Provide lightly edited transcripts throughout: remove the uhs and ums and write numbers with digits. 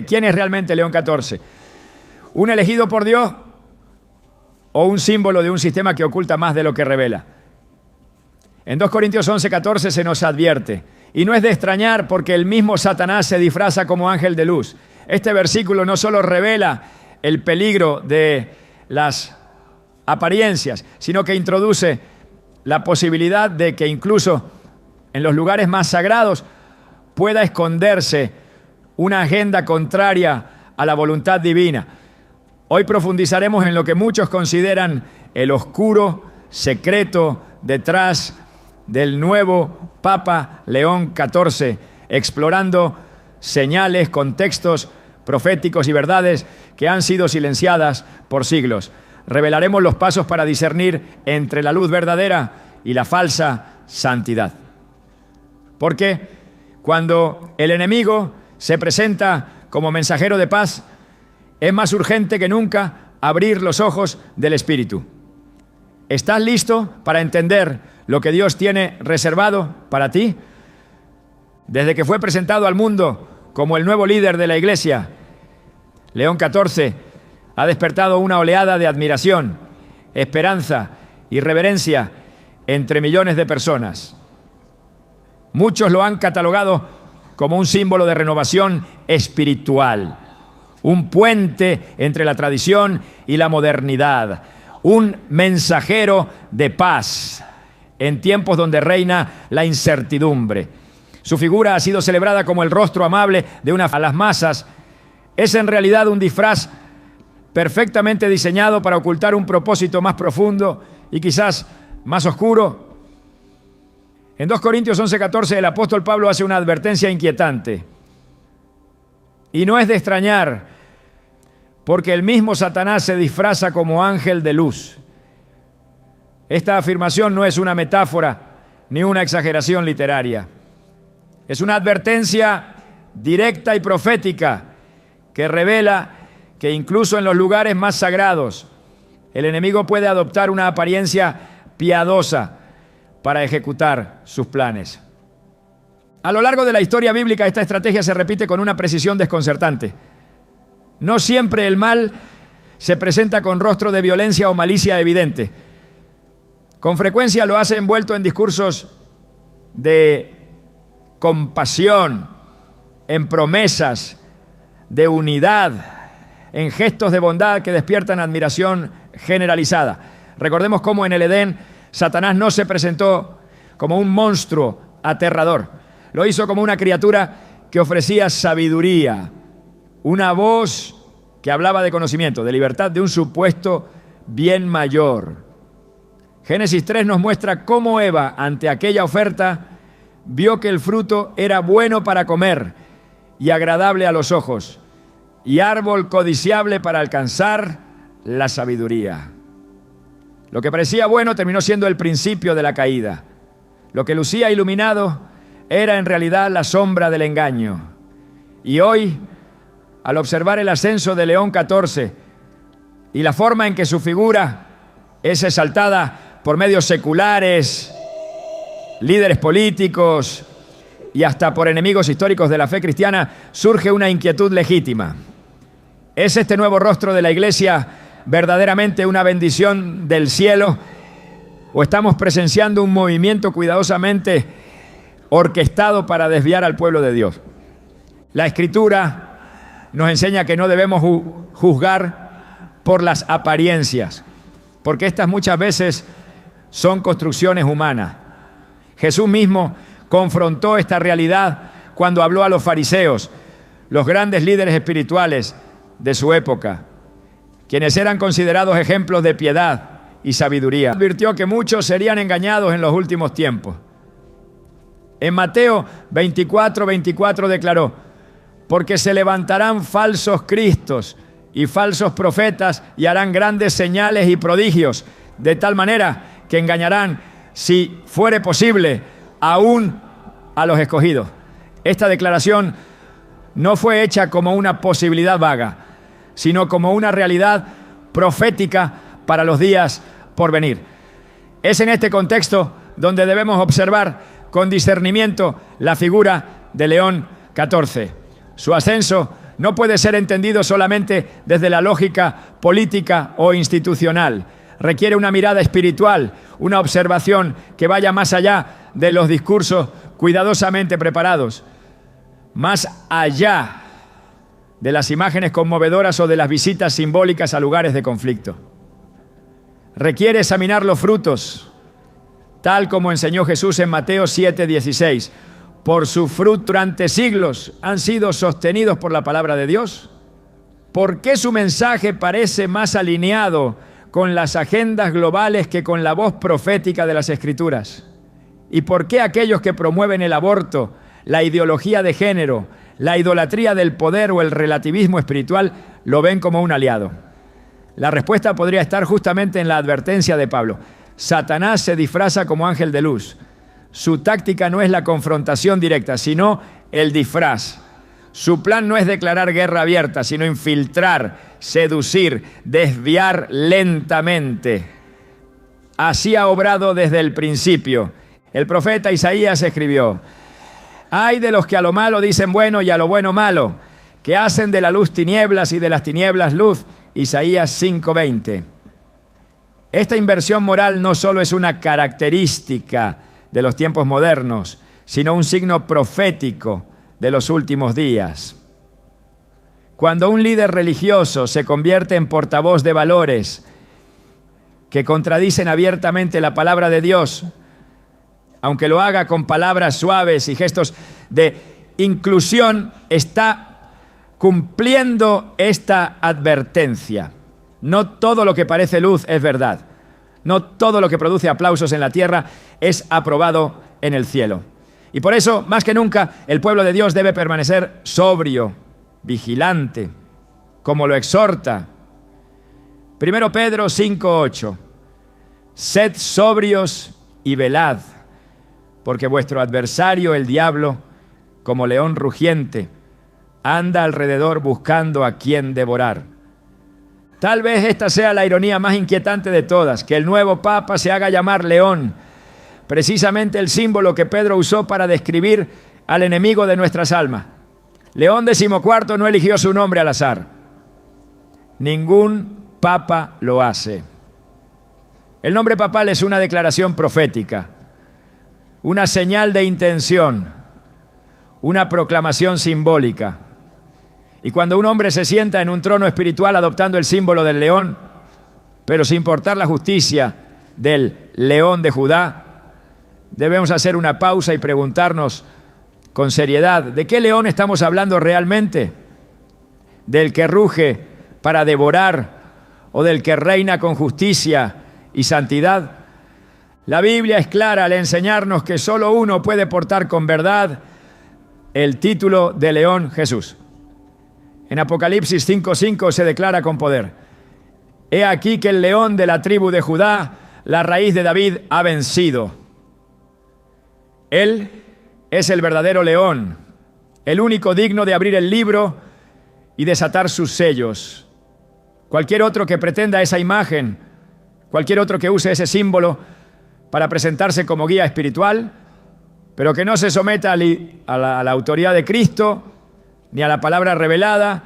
¿Quién es realmente León XIV? ¿Un elegido por Dios o un símbolo de un sistema que oculta más de lo que revela? En 2 Corintios 11:14 se nos advierte, y no es de extrañar porque el mismo Satanás se disfraza como ángel de luz. Este versículo no solo revela el peligro de las apariencias, sino que introduce la posibilidad de que incluso en los lugares más sagrados pueda esconderse una agenda contraria a la voluntad divina. Hoy profundizaremos en lo que muchos consideran el oscuro secreto detrás del nuevo Papa León XIV, explorando señales, contextos proféticos y verdades que han sido silenciadas por siglos. Revelaremos los pasos para discernir entre la luz verdadera y la falsa santidad. Porque cuando el enemigo se presenta como mensajero de paz, es más urgente que nunca abrir los ojos del Espíritu. ¿Estás listo para entender lo que Dios tiene reservado para ti? Desde que fue presentado al mundo como el nuevo líder de la Iglesia, León XIV ha despertado una oleada de admiración, esperanza y reverencia entre millones de personas. Muchos lo han catalogado como un símbolo de renovación espiritual, un puente entre la tradición y la modernidad, un mensajero de paz en tiempos donde reina la incertidumbre. Su figura ha sido celebrada como el rostro amable de a las masas. Es en realidad un disfraz perfectamente diseñado para ocultar un propósito más profundo y quizás más oscuro. En 2 Corintios 11:14 el apóstol Pablo hace una advertencia inquietante. Y no es de extrañar, porque el mismo Satanás se disfraza como ángel de luz. Esta afirmación no es una metáfora ni una exageración literaria. Es una advertencia directa y profética que revela que incluso en los lugares más sagrados, el enemigo puede adoptar una apariencia piadosa para ejecutar sus planes. A lo largo de la historia bíblica, esta estrategia se repite con una precisión desconcertante. No siempre el mal se presenta con rostro de violencia o malicia evidente. Con frecuencia lo hace envuelto en discursos de compasión, en promesas de unidad, en gestos de bondad que despiertan admiración generalizada. Recordemos cómo en el Edén Satanás no se presentó como un monstruo aterrador. Lo hizo como una criatura que ofrecía sabiduría, una voz que hablaba de conocimiento, de libertad, de un supuesto bien mayor. Génesis 3 nos muestra cómo Eva, ante aquella oferta, vio que el fruto era bueno para comer y agradable a los ojos, y árbol codiciable para alcanzar la sabiduría. Lo que parecía bueno terminó siendo el principio de la caída. Lo que lucía iluminado era en realidad la sombra del engaño. Y hoy, al observar el ascenso de León XIV y la forma en que su figura es exaltada por medios seculares, líderes políticos y hasta por enemigos históricos de la fe cristiana, surge una inquietud legítima. ¿Es este nuevo rostro de la Iglesia verdaderamente una bendición del cielo? ¿O estamos presenciando un movimiento cuidadosamente orquestado para desviar al pueblo de Dios? La Escritura nos enseña que no debemos juzgar por las apariencias, porque estas muchas veces son construcciones humanas. Jesús mismo confrontó esta realidad cuando habló a los fariseos, los grandes líderes espirituales de su época, quienes eran considerados ejemplos de piedad y sabiduría. Advirtió que muchos serían engañados en los últimos tiempos. En Mateo 24:24 declaró: porque se levantarán falsos cristos y falsos profetas y harán grandes señales y prodigios, de tal manera que engañarán, si fuere posible, aún a los escogidos. Esta declaración no fue hecha como una posibilidad vaga, sino como una realidad profética para los días por venir. Es en este contexto donde debemos observar con discernimiento la figura de León XIV. Su ascenso no puede ser entendido solamente desde la lógica política o institucional. Requiere una mirada espiritual, una observación que vaya más allá de los discursos cuidadosamente preparados, más allá de las imágenes conmovedoras o de las visitas simbólicas a lugares de conflicto. Requiere examinar los frutos, tal como enseñó Jesús en Mateo 7:16. Por su fruto durante siglos han sido sostenidos por la palabra de Dios. ¿Por qué su mensaje parece más alineado con las agendas globales que con la voz profética de las Escrituras? ¿Y por qué aquellos que promueven el aborto, la ideología de género, la idolatría del poder o el relativismo espiritual lo ven como un aliado? La respuesta podría estar justamente en la advertencia de Pablo. Satanás se disfraza como ángel de luz. Su táctica no es la confrontación directa, sino el disfraz. Su plan no es declarar guerra abierta, sino infiltrar, seducir, desviar lentamente. Así ha obrado desde el principio. El profeta Isaías escribió: ay de los que a lo malo dicen bueno y a lo bueno malo, que hacen de la luz tinieblas y de las tinieblas luz. Isaías 5:20. Esta inversión moral no solo es una característica de los tiempos modernos, sino un signo profético de los últimos días. Cuando un líder religioso se convierte en portavoz de valores que contradicen abiertamente la palabra de Dios, aunque lo haga con palabras suaves y gestos de inclusión, está cumpliendo esta advertencia. No todo lo que parece luz es verdad. No todo lo que produce aplausos en la tierra es aprobado en el cielo. Y por eso, más que nunca, el pueblo de Dios debe permanecer sobrio, vigilante, como lo exhorta 1 Pedro 5:8. Sed sobrios y velad, porque vuestro adversario, el diablo, como león rugiente, anda alrededor buscando a quien devorar. Tal vez esta sea la ironía más inquietante de todas, que el nuevo Papa se haga llamar León, precisamente el símbolo que Pedro usó para describir al enemigo de nuestras almas. León XIV no eligió su nombre al azar. Ningún Papa lo hace. El nombre papal es una declaración profética, una señal de intención, una proclamación simbólica. Y cuando un hombre se sienta en un trono espiritual adoptando el símbolo del león, pero sin importar la justicia del león de Judá, debemos hacer una pausa y preguntarnos con seriedad, ¿de qué león estamos hablando realmente? ¿Del que ruge para devorar o del que reina con justicia y santidad? La Biblia es clara al enseñarnos que solo uno puede portar con verdad el título de león: Jesús. En Apocalipsis 5:5 se declara con poder: he aquí que el león de la tribu de Judá, la raíz de David, ha vencido. Él es el verdadero león, el único digno de abrir el libro y desatar sus sellos. Cualquier otro que pretenda esa imagen, cualquier otro que use ese símbolo para presentarse como guía espiritual, pero que no se someta a la autoridad de Cristo ni a la palabra revelada,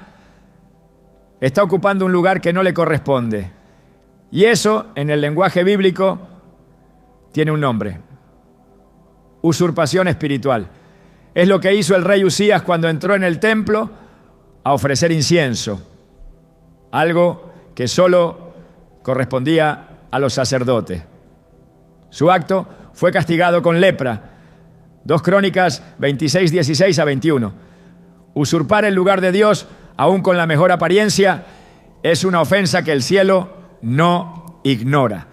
está ocupando un lugar que no le corresponde. Y eso, en el lenguaje bíblico, tiene un nombre: usurpación espiritual. Es lo que hizo el rey Usías cuando entró en el templo a ofrecer incienso, algo que solo correspondía a los sacerdotes. Su acto fue castigado con lepra. 2 Crónicas 26:16-21. Usurpar el lugar de Dios, aún con la mejor apariencia, es una ofensa que el cielo no ignora.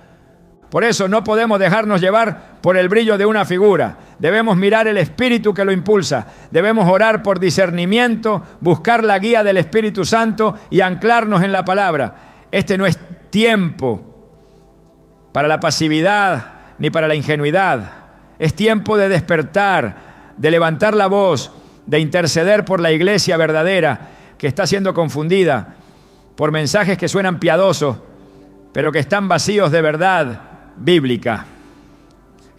Por eso no podemos dejarnos llevar por el brillo de una figura. Debemos mirar el espíritu que lo impulsa. Debemos orar por discernimiento, buscar la guía del Espíritu Santo y anclarnos en la palabra. Este no es tiempo para la pasividad ni para la ingenuidad. Es tiempo de despertar, de levantar la voz, de interceder por la iglesia verdadera que está siendo confundida por mensajes que suenan piadosos, pero que están vacíos de verdad bíblica.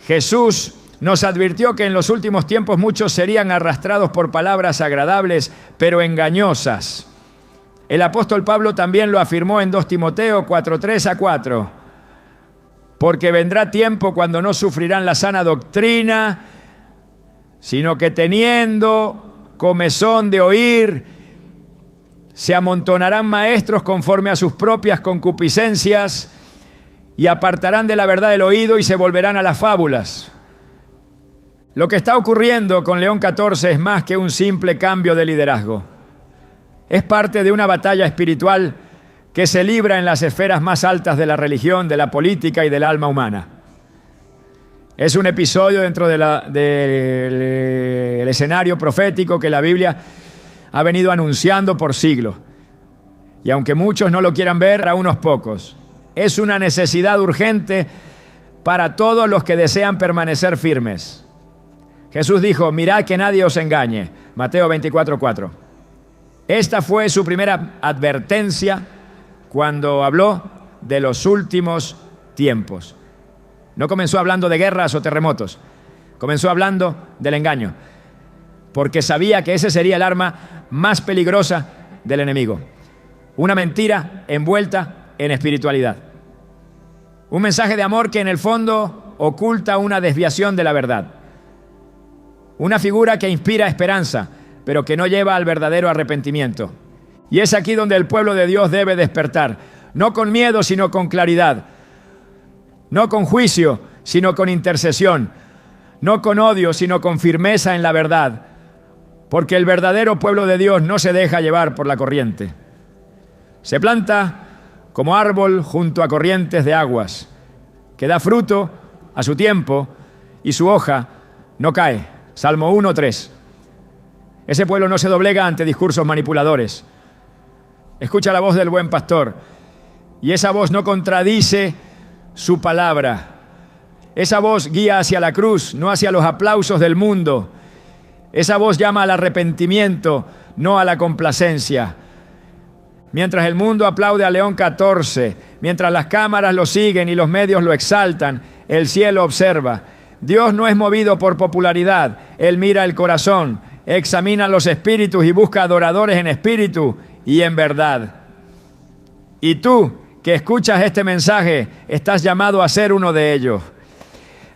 Jesús Nos advirtió que en los últimos tiempos muchos serían arrastrados por palabras agradables, pero engañosas. El apóstol Pablo también lo afirmó en 2 Timoteo 4:3-4. Porque vendrá tiempo cuando no sufrirán la sana doctrina, sino que teniendo comezón de oír, se amontonarán maestros conforme a sus propias concupiscencias y apartarán de la verdad el oído y se volverán a las fábulas. Lo que está ocurriendo con León XIV es más que un simple cambio de liderazgo. Es parte de una batalla espiritual que se libra en las esferas más altas de la religión, de la política y del alma humana. Es un episodio dentro del escenario profético que la Biblia ha venido anunciando por siglos. Y aunque muchos no lo quieran ver, a unos pocos. Es una necesidad urgente para todos los que desean permanecer firmes. Jesús dijo, mirad que nadie os engañe. Mateo 24:4. Esta fue su primera advertencia cuando habló de los últimos tiempos. No comenzó hablando de guerras o terremotos. Comenzó hablando del engaño. Porque sabía que ese sería el arma más peligrosa del enemigo. Una mentira envuelta en espiritualidad. Un mensaje de amor que en el fondo oculta una desviación de la verdad. Una figura que inspira esperanza, pero que no lleva al verdadero arrepentimiento. Y es aquí donde el pueblo de Dios debe despertar. No con miedo, sino con claridad. No con juicio, sino con intercesión. No con odio, sino con firmeza en la verdad. Porque el verdadero pueblo de Dios no se deja llevar por la corriente. Se planta como árbol junto a corrientes de aguas, que da fruto a su tiempo y su hoja no cae. Salmo 1:3. Ese pueblo no se doblega ante discursos manipuladores. Escucha la voz del buen pastor y esa voz no contradice su palabra. Esa voz guía hacia la cruz, no hacia los aplausos del mundo. Esa voz llama al arrepentimiento, no a la complacencia. Mientras el mundo aplaude a León XIV, mientras las cámaras lo siguen y los medios lo exaltan, el cielo observa. Dios no es movido por popularidad, Él mira el corazón, examina los espíritus y busca adoradores en espíritu y en verdad. Y tú, que escuchas este mensaje, estás llamado a ser uno de ellos,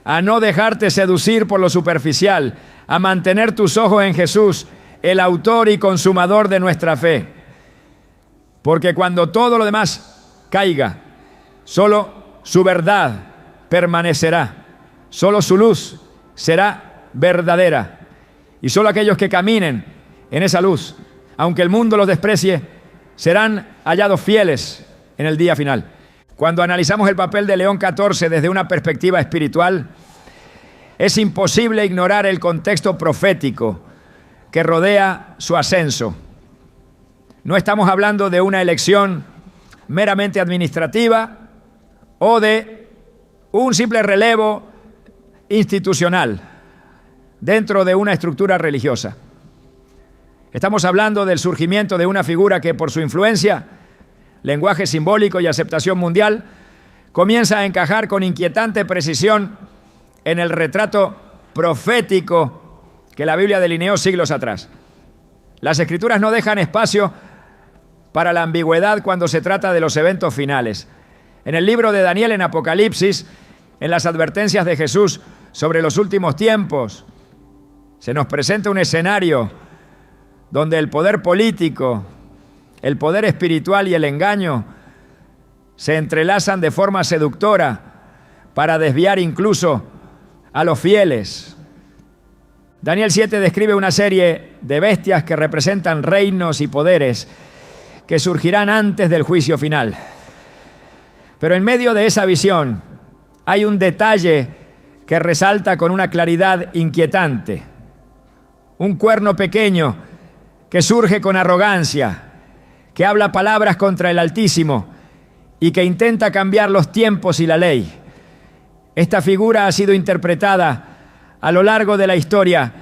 a no dejarte seducir por lo superficial, a mantener tus ojos en Jesús, el autor y consumador de nuestra fe. Porque cuando todo lo demás caiga, solo su verdad permanecerá. Solo su luz será verdadera. Y solo aquellos que caminen en esa luz, aunque el mundo los desprecie, serán hallados fieles en el día final. Cuando analizamos el papel de León XIV desde una perspectiva espiritual, es imposible ignorar el contexto profético que rodea su ascenso. No estamos hablando de una elección meramente administrativa o de un simple relevo institucional dentro de una estructura religiosa. Estamos hablando del surgimiento de una figura que por su influencia, lenguaje simbólico y aceptación mundial, comienza a encajar con inquietante precisión en el retrato profético que la Biblia delineó siglos atrás. Las Escrituras no dejan espacio para la ambigüedad cuando se trata de los eventos finales. En el libro de Daniel, en Apocalipsis, en las advertencias de Jesús sobre los últimos tiempos, se nos presenta un escenario donde el poder político, el poder espiritual y el engaño se entrelazan de forma seductora para desviar incluso a los fieles. Daniel 7 describe una serie de bestias que representan reinos y poderes que surgirán antes del juicio final. Pero en medio de esa visión hay un detalle que resalta con una claridad inquietante. Un cuerno pequeño que surge con arrogancia, que habla palabras contra el Altísimo y que intenta cambiar los tiempos y la ley. Esta figura ha sido interpretada a lo largo de la historia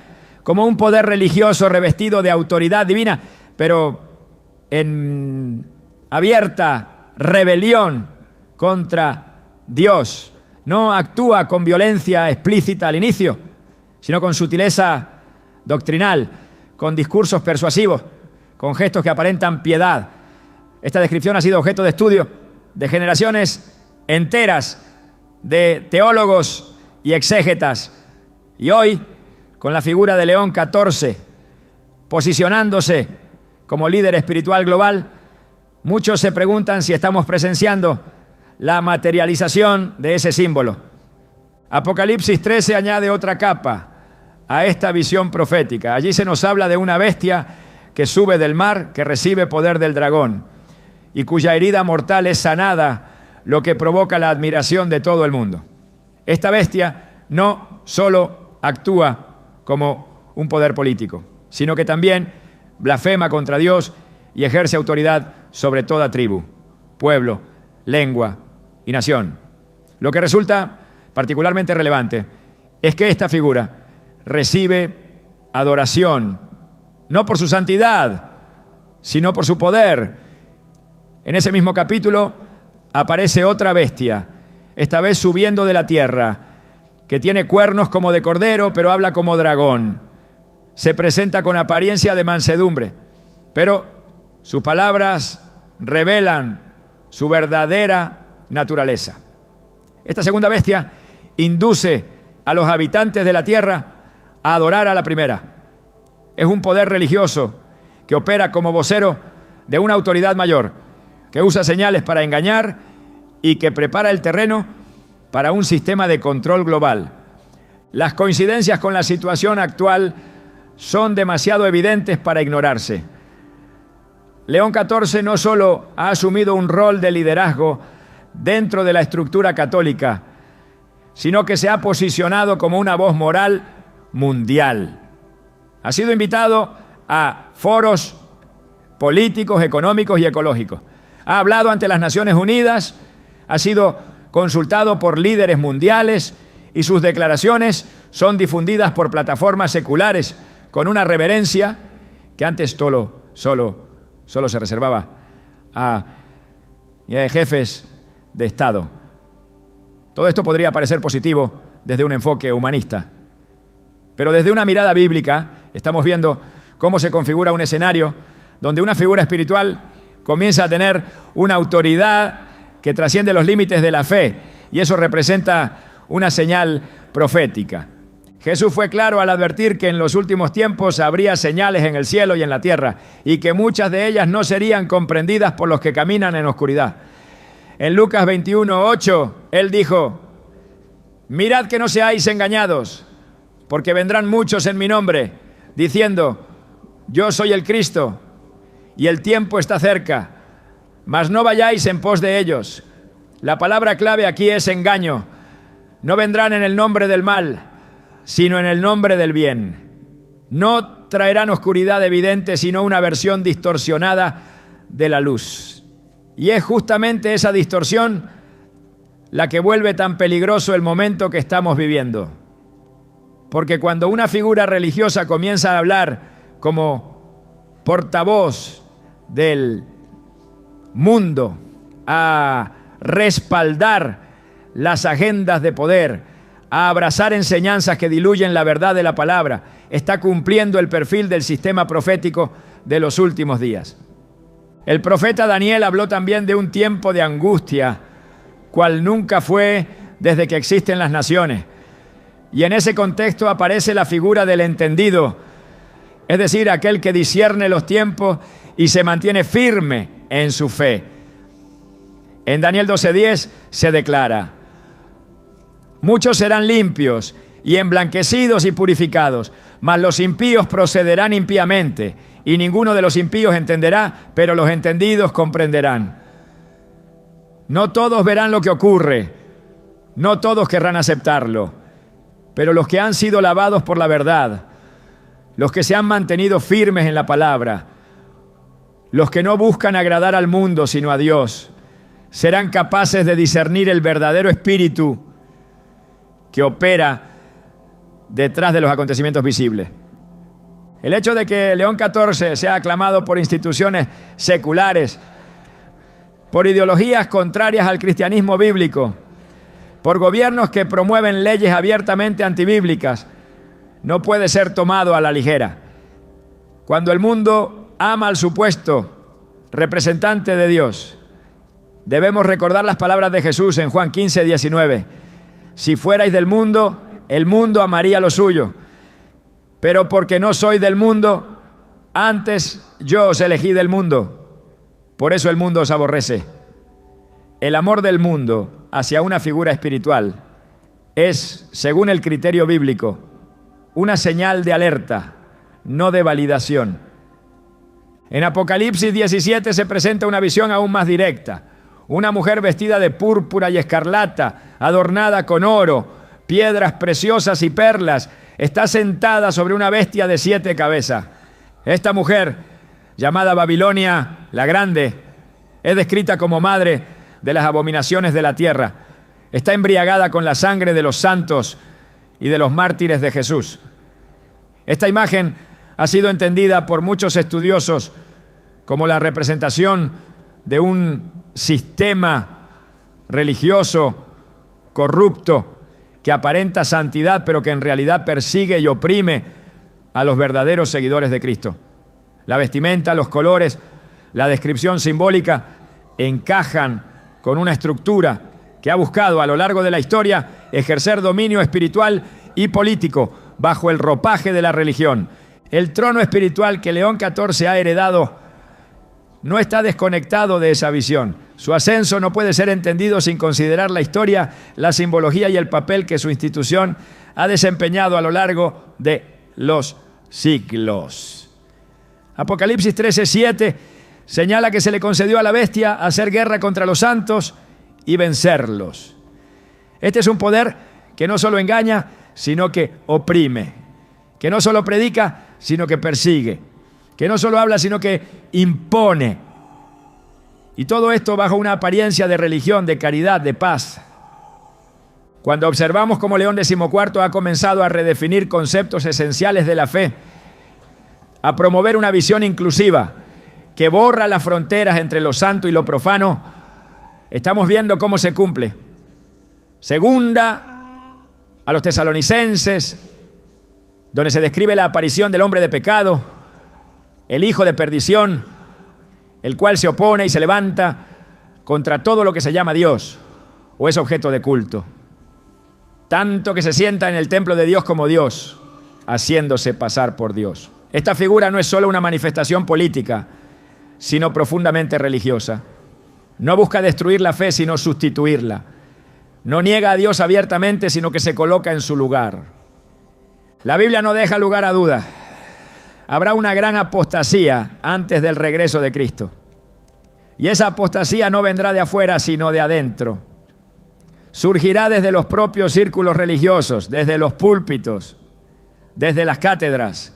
como un poder religioso revestido de autoridad divina, pero en abierta rebelión contra Dios. No actúa con violencia explícita al inicio, sino con sutileza doctrinal, con discursos persuasivos, con gestos que aparentan piedad. Esta descripción ha sido objeto de estudio de generaciones enteras de teólogos y exégetas. Y hoy, con la figura de León XIV, posicionándose como líder espiritual global, muchos se preguntan si estamos presenciando la materialización de ese símbolo. Apocalipsis 13 añade otra capa a esta visión profética. Allí se nos habla de una bestia que sube del mar, que recibe poder del dragón y cuya herida mortal es sanada, lo que provoca la admiración de todo el mundo. Esta bestia no solo actúa como un poder político, sino que también blasfema contra Dios y ejerce autoridad sobre toda tribu, pueblo, lengua y nación. Lo que resulta particularmente relevante es que esta figura recibe adoración, no por su santidad, sino por su poder. En ese mismo capítulo aparece otra bestia, esta vez subiendo de la tierra, que tiene cuernos como de cordero, pero habla como dragón. Se presenta con apariencia de mansedumbre, pero sus palabras revelan su verdadera naturaleza. Esta segunda bestia induce a los habitantes de la tierra a adorar a la primera. Es un poder religioso que opera como vocero de una autoridad mayor, que usa señales para engañar y que prepara el terreno para un sistema de control global. Las coincidencias con la situación actual son demasiado evidentes para ignorarse. León XIV no solo ha asumido un rol de liderazgo dentro de la estructura católica, sino que se ha posicionado como una voz moral mundial. Ha sido invitado a foros políticos, económicos y ecológicos. Ha hablado ante las Naciones Unidas, ha sido consultado por líderes mundiales y sus declaraciones son difundidas por plataformas seculares con una reverencia que antes solo se reservaba a jefes de Estado. Todo esto podría parecer positivo desde un enfoque humanista, pero desde una mirada bíblica estamos viendo cómo se configura un escenario donde una figura espiritual comienza a tener una autoridad que trasciende los límites de la fe, y eso representa una señal profética. Jesús fue claro al advertir que en los últimos tiempos habría señales en el cielo y en la tierra, y que muchas de ellas no serían comprendidas por los que caminan en oscuridad. En Lucas 21:8, Él dijo: mirad que no seáis engañados, porque vendrán muchos en mi nombre, diciendo: yo soy el Cristo, y el tiempo está cerca, mas no vayáis en pos de ellos. La palabra clave aquí es engaño. No vendrán en el nombre del mal, sino en el nombre del bien. No traerán oscuridad evidente, sino una versión distorsionada de la luz. Y es justamente esa distorsión la que vuelve tan peligroso el momento que estamos viviendo. Porque cuando una figura religiosa comienza a hablar como portavoz del mundo, a respaldar las agendas de poder, a abrazar enseñanzas que diluyen la verdad de la palabra, está cumpliendo el perfil del sistema profético de los últimos días. El profeta Daniel habló también de un tiempo de angustia, cual nunca fue desde que existen las naciones. Y en ese contexto aparece la figura del entendido, es decir, aquel que discierne los tiempos y se mantiene firme en su fe. En Daniel 12:10 se declara: muchos serán limpios y emblanquecidos y purificados, mas los impíos procederán impíamente, y ninguno de los impíos entenderá, pero los entendidos comprenderán. No todos verán lo que ocurre, no todos querrán aceptarlo, pero los que han sido lavados por la verdad, los que se han mantenido firmes en la palabra, los que no buscan agradar al mundo sino a Dios, serán capaces de discernir el verdadero espíritu que opera detrás de los acontecimientos visibles. El hecho de que León XIV sea aclamado por instituciones seculares, por ideologías contrarias al cristianismo bíblico, por gobiernos que promueven leyes abiertamente antibíblicas, no puede ser tomado a la ligera. Cuando el mundo ama al supuesto representante de Dios, debemos recordar las palabras de Jesús en Juan 15, 19. Si fuerais del mundo, el mundo amaría lo suyo. Pero porque no soy del mundo, antes yo os elegí del mundo. Por eso el mundo os aborrece. El amor del mundo hacia una figura espiritual es, según el criterio bíblico, una señal de alerta, no de validación. En Apocalipsis 17 se presenta una visión aún más directa. Una mujer vestida de púrpura y escarlata, adornada con oro, piedras preciosas y perlas, está sentada sobre una bestia de 7 cabezas. Esta mujer, llamada Babilonia la Grande, es descrita como madre de las abominaciones de la tierra. Está embriagada con la sangre de los santos y de los mártires de Jesús. Esta imagen ha sido entendida por muchos estudiosos como la representación de un sistema religioso corrupto que aparenta santidad, pero que en realidad persigue y oprime a los verdaderos seguidores de Cristo. La vestimenta, los colores, la descripción simbólica encajan con una estructura que ha buscado a lo largo de la historia ejercer dominio espiritual y político bajo el ropaje de la religión. El trono espiritual que León XIV ha heredado no está desconectado de esa visión. Su ascenso no puede ser entendido sin considerar la historia, la simbología y el papel que su institución ha desempeñado a lo largo de los siglos. Apocalipsis 13:7 señala que se le concedió a la bestia hacer guerra contra los santos y vencerlos. Este es un poder que no solo engaña, sino que oprime, que no solo predica, sino que persigue, que no solo habla, sino que impone. Y todo esto bajo una apariencia de religión, de caridad, de paz. Cuando observamos cómo León XIV ha comenzado a redefinir conceptos esenciales de la fe, a promover una visión inclusiva que borra las fronteras entre lo santo y lo profano, estamos viendo cómo se cumple. Segunda a los tesalonicenses, donde se describe la aparición del hombre de pecado, el hijo de perdición, el cual se opone y se levanta contra todo lo que se llama Dios o es objeto de culto. Tanto que se sienta en el templo de Dios como Dios, haciéndose pasar por Dios. Esta figura no es solo una manifestación política, sino profundamente religiosa. No busca destruir la fe, sino sustituirla. No niega a Dios abiertamente, sino que se coloca en su lugar. La Biblia no deja lugar a dudas. Habrá una gran apostasía antes del regreso de Cristo. Y esa apostasía no vendrá de afuera, sino de adentro. Surgirá desde los propios círculos religiosos, desde los púlpitos, desde las cátedras,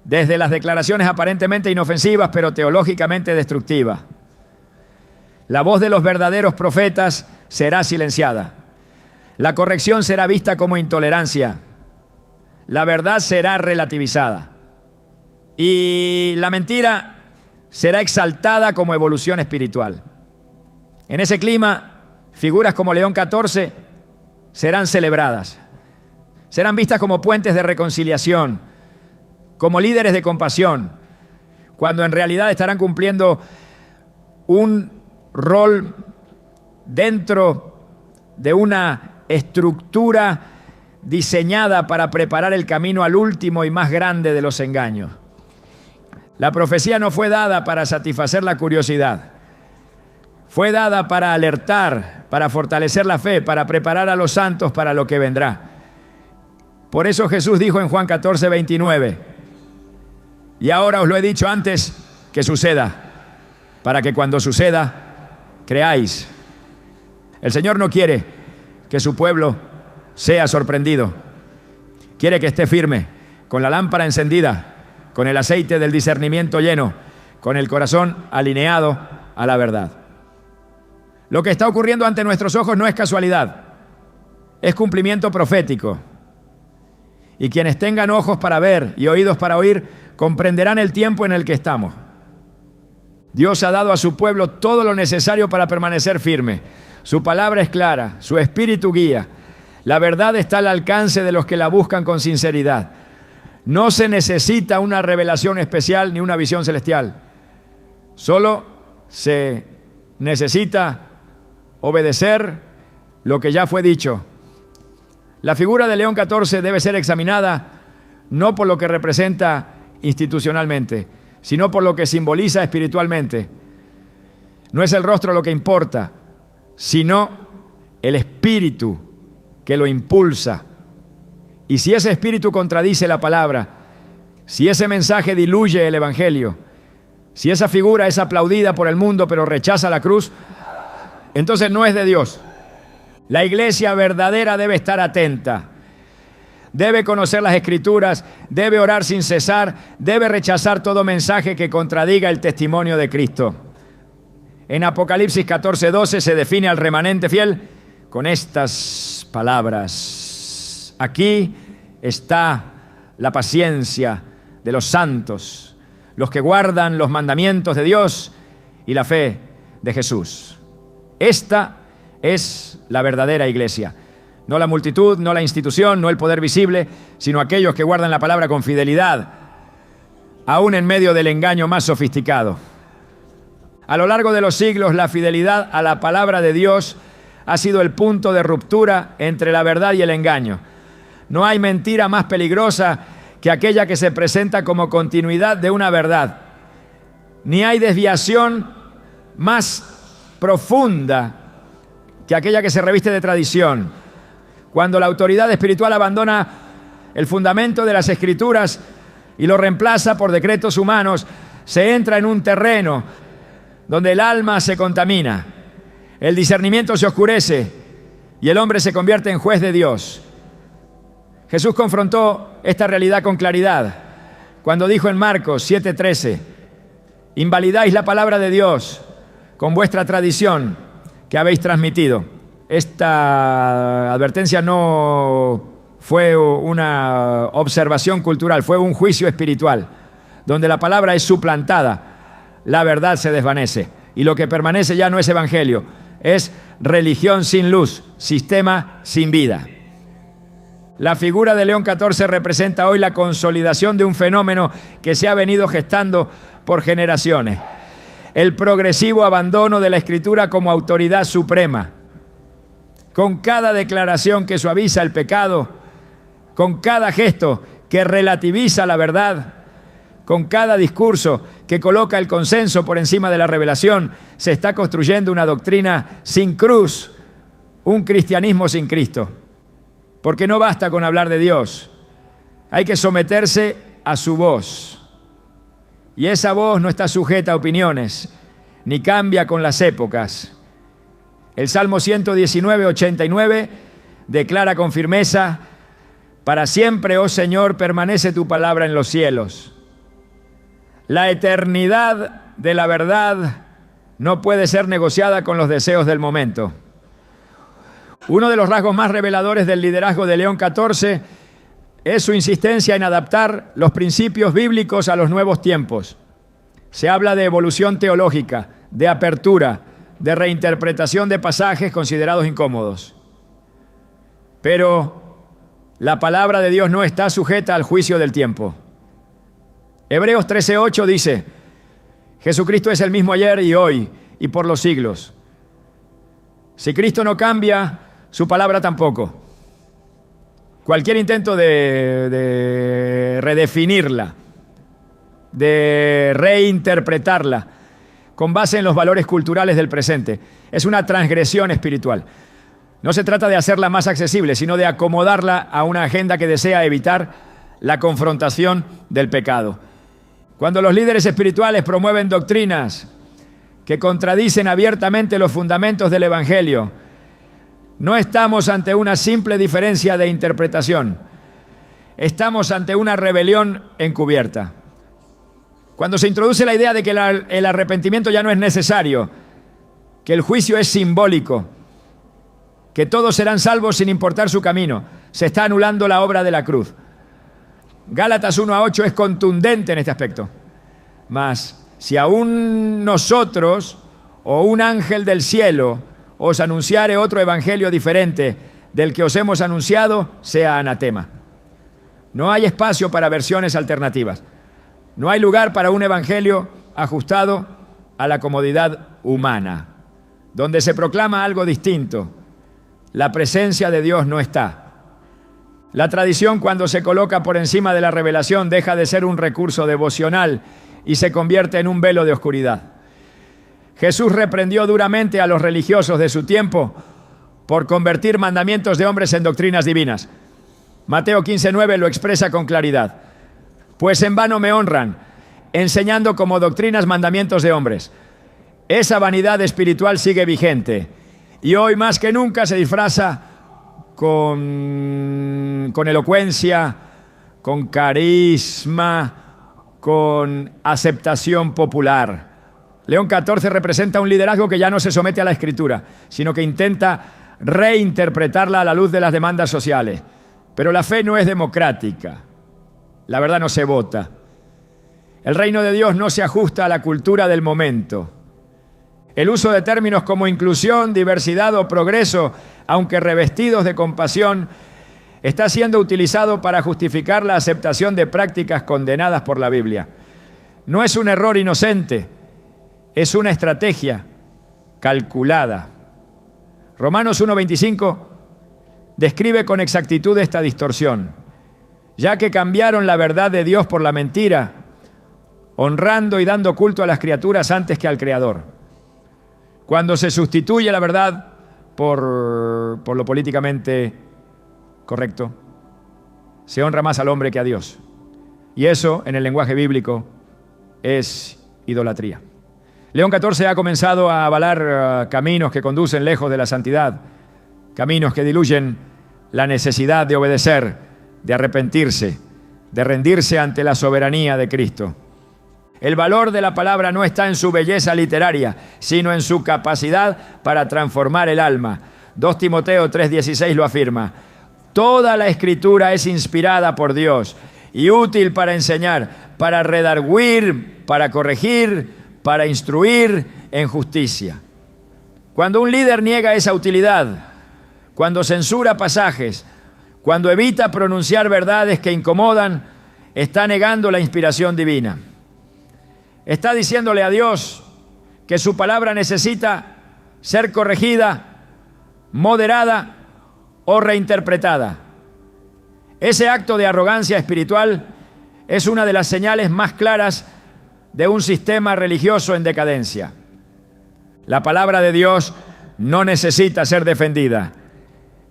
desde las declaraciones aparentemente inofensivas, pero teológicamente destructivas. La voz de los verdaderos profetas será silenciada. La corrección será vista como intolerancia. La verdad será relativizada. Y la mentira será exaltada como evolución espiritual. En ese clima, figuras como León XIV serán celebradas. Serán vistas como puentes de reconciliación, como líderes de compasión, cuando en realidad estarán cumpliendo un rol dentro de una estructura diseñada para preparar el camino al último y más grande de los engaños. La profecía no fue dada para satisfacer la curiosidad. Fue dada para alertar, para fortalecer la fe, para preparar a los santos para lo que vendrá. Por eso Jesús dijo en Juan 14:29, y ahora os lo he dicho antes que suceda, para que cuando suceda, creáis. El Señor no quiere que su pueblo sea sorprendido. Quiere que esté firme, con la lámpara encendida, con el aceite del discernimiento lleno, con el corazón alineado a la verdad. Lo que está ocurriendo ante nuestros ojos no es casualidad, es cumplimiento profético. Y quienes tengan ojos para ver y oídos para oír, comprenderán el tiempo en el que estamos. Dios ha dado a su pueblo todo lo necesario para permanecer firme. Su palabra es clara, su espíritu guía. La verdad está al alcance de los que la buscan con sinceridad. No se necesita una revelación especial ni una visión celestial. Solo se necesita obedecer lo que ya fue dicho. La figura de León XIV debe ser examinada no por lo que representa institucionalmente, sino por lo que simboliza espiritualmente. No es el rostro lo que importa, sino el espíritu que lo impulsa. Y si ese espíritu contradice la palabra, si ese mensaje diluye el evangelio, si esa figura es aplaudida por el mundo pero rechaza la cruz, entonces no es de Dios. La iglesia verdadera debe estar atenta, debe conocer las Escrituras, debe orar sin cesar, debe rechazar todo mensaje que contradiga el testimonio de Cristo. En Apocalipsis 14:12 se define al remanente fiel con estas palabras: aquí está la paciencia de los santos, los que guardan los mandamientos de Dios y la fe de Jesús. Esta es la verdadera iglesia. No la multitud, no la institución, no el poder visible, sino aquellos que guardan la palabra con fidelidad, aún en medio del engaño más sofisticado. A lo largo de los siglos, la fidelidad a la palabra de Dios ha sido el punto de ruptura entre la verdad y el engaño. No hay mentira más peligrosa que aquella que se presenta como continuidad de una verdad. Ni hay desviación más profunda que aquella que se reviste de tradición. Cuando la autoridad espiritual abandona el fundamento de las Escrituras y lo reemplaza por decretos humanos, se entra en un terreno donde el alma se contamina, el discernimiento se oscurece y el hombre se convierte en juez de Dios. Jesús confrontó esta realidad con claridad cuando dijo en Marcos 7:13: invalidáis la palabra de Dios con vuestra tradición que habéis transmitido. Esta advertencia no fue una observación cultural, fue un juicio espiritual. Donde la palabra es suplantada, la verdad se desvanece. Y lo que permanece ya no es evangelio, es religión sin luz, sistema sin vida. La figura de León XIV representa hoy la consolidación de un fenómeno que se ha venido gestando por generaciones: el progresivo abandono de la Escritura como autoridad suprema. Con cada declaración que suaviza el pecado, con cada gesto que relativiza la verdad, con cada discurso que coloca el consenso por encima de la revelación, se está construyendo una doctrina sin cruz, un cristianismo sin Cristo. Porque no basta con hablar de Dios, hay que someterse a su voz. Y esa voz no está sujeta a opiniones, ni cambia con las épocas. El Salmo 119:89 declara con firmeza: para siempre, oh Señor, permanece tu palabra en los cielos. La eternidad de la verdad no puede ser negociada con los deseos del momento. Uno de los rasgos más reveladores del liderazgo de León XIV es su insistencia en adaptar los principios bíblicos a los nuevos tiempos. Se habla de evolución teológica, de apertura, de reinterpretación de pasajes considerados incómodos. Pero la palabra de Dios no está sujeta al juicio del tiempo. Hebreos 13:8 dice: Jesucristo es el mismo ayer y hoy y por los siglos. Si Cristo no cambia, su palabra tampoco. Cualquier intento de redefinirla, de reinterpretarla con base en los valores culturales del presente, es una transgresión espiritual. No se trata de hacerla más accesible, sino de acomodarla a una agenda que desea evitar la confrontación del pecado. Cuando los líderes espirituales promueven doctrinas que contradicen abiertamente los fundamentos del Evangelio, no estamos ante una simple diferencia de interpretación, estamos ante una rebelión encubierta. Cuando se introduce la idea de que el arrepentimiento ya no es necesario, que el juicio es simbólico, que todos serán salvos sin importar su camino, se está anulando la obra de la cruz. Gálatas 1:8 es contundente en este aspecto. Mas si aún nosotros o un ángel del cielo os anunciare otro evangelio diferente del que os hemos anunciado, sea anatema. No hay espacio para versiones alternativas. No hay lugar para un evangelio ajustado a la comodidad humana. Donde se proclama algo distinto, la presencia de Dios no está. La tradición, cuando se coloca por encima de la revelación, deja de ser un recurso devocional y se convierte en un velo de oscuridad. Jesús reprendió duramente a los religiosos de su tiempo por convertir mandamientos de hombres en doctrinas divinas. Mateo 15:9 lo expresa con claridad. Pues en vano me honran, enseñando como doctrinas mandamientos de hombres. Esa vanidad espiritual sigue vigente y hoy más que nunca se disfraza con elocuencia, con carisma, con aceptación popular. León XIV representa un liderazgo que ya no se somete a la Escritura, sino que intenta reinterpretarla a la luz de las demandas sociales. Pero la fe no es democrática. La verdad no se vota. El reino de Dios no se ajusta a la cultura del momento. El uso de términos como inclusión, diversidad o progreso, aunque revestidos de compasión, está siendo utilizado para justificar la aceptación de prácticas condenadas por la Biblia. No es un error inocente, es una estrategia calculada. Romanos 1:25 describe con exactitud esta distorsión, ya que cambiaron la verdad de Dios por la mentira, honrando y dando culto a las criaturas antes que al Creador. Cuando se sustituye la verdad por lo políticamente correcto, se honra más al hombre que a Dios. Y eso, en el lenguaje bíblico, es idolatría. León XIV ha comenzado a avalar caminos que conducen lejos de la santidad, caminos que diluyen la necesidad de obedecer, de arrepentirse, de rendirse ante la soberanía de Cristo. El valor de la palabra no está en su belleza literaria, sino en su capacidad para transformar el alma. 2 Timoteo 3:16 lo afirma. Toda la Escritura es inspirada por Dios y útil para enseñar, para redarguir, para corregir, para instruir en justicia. Cuando un líder niega esa utilidad, cuando censura pasajes, cuando evita pronunciar verdades que incomodan, está negando la inspiración divina. Está diciéndole a Dios que su palabra necesita ser corregida, moderada o reinterpretada. Ese acto de arrogancia espiritual es una de las señales más claras de un sistema religioso en decadencia. La palabra de Dios no necesita ser defendida,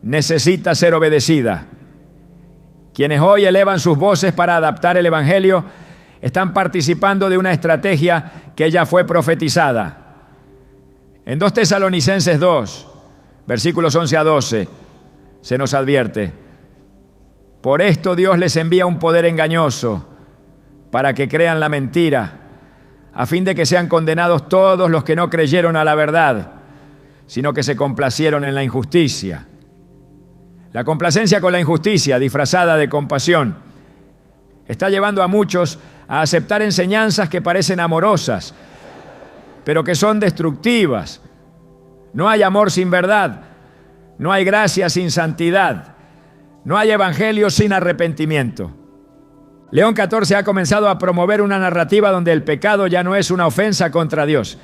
necesita ser obedecida. Quienes hoy elevan sus voces para adaptar el Evangelio están participando de una estrategia que ya fue profetizada. En 2 Tesalonicenses 2, versículos 11 a 12, se nos advierte: por esto Dios les envía un poder engañoso para que crean la mentira, a fin de que sean condenados todos los que no creyeron a la verdad, sino que se complacieron en la injusticia. La complacencia con la injusticia, disfrazada de compasión, está llevando a muchos a aceptar enseñanzas que parecen amorosas, pero que son destructivas. No hay amor sin verdad, no hay gracia sin santidad, no hay evangelio sin arrepentimiento. León XIV ha comenzado a promover una narrativa donde el pecado ya no es una ofensa contra Dios,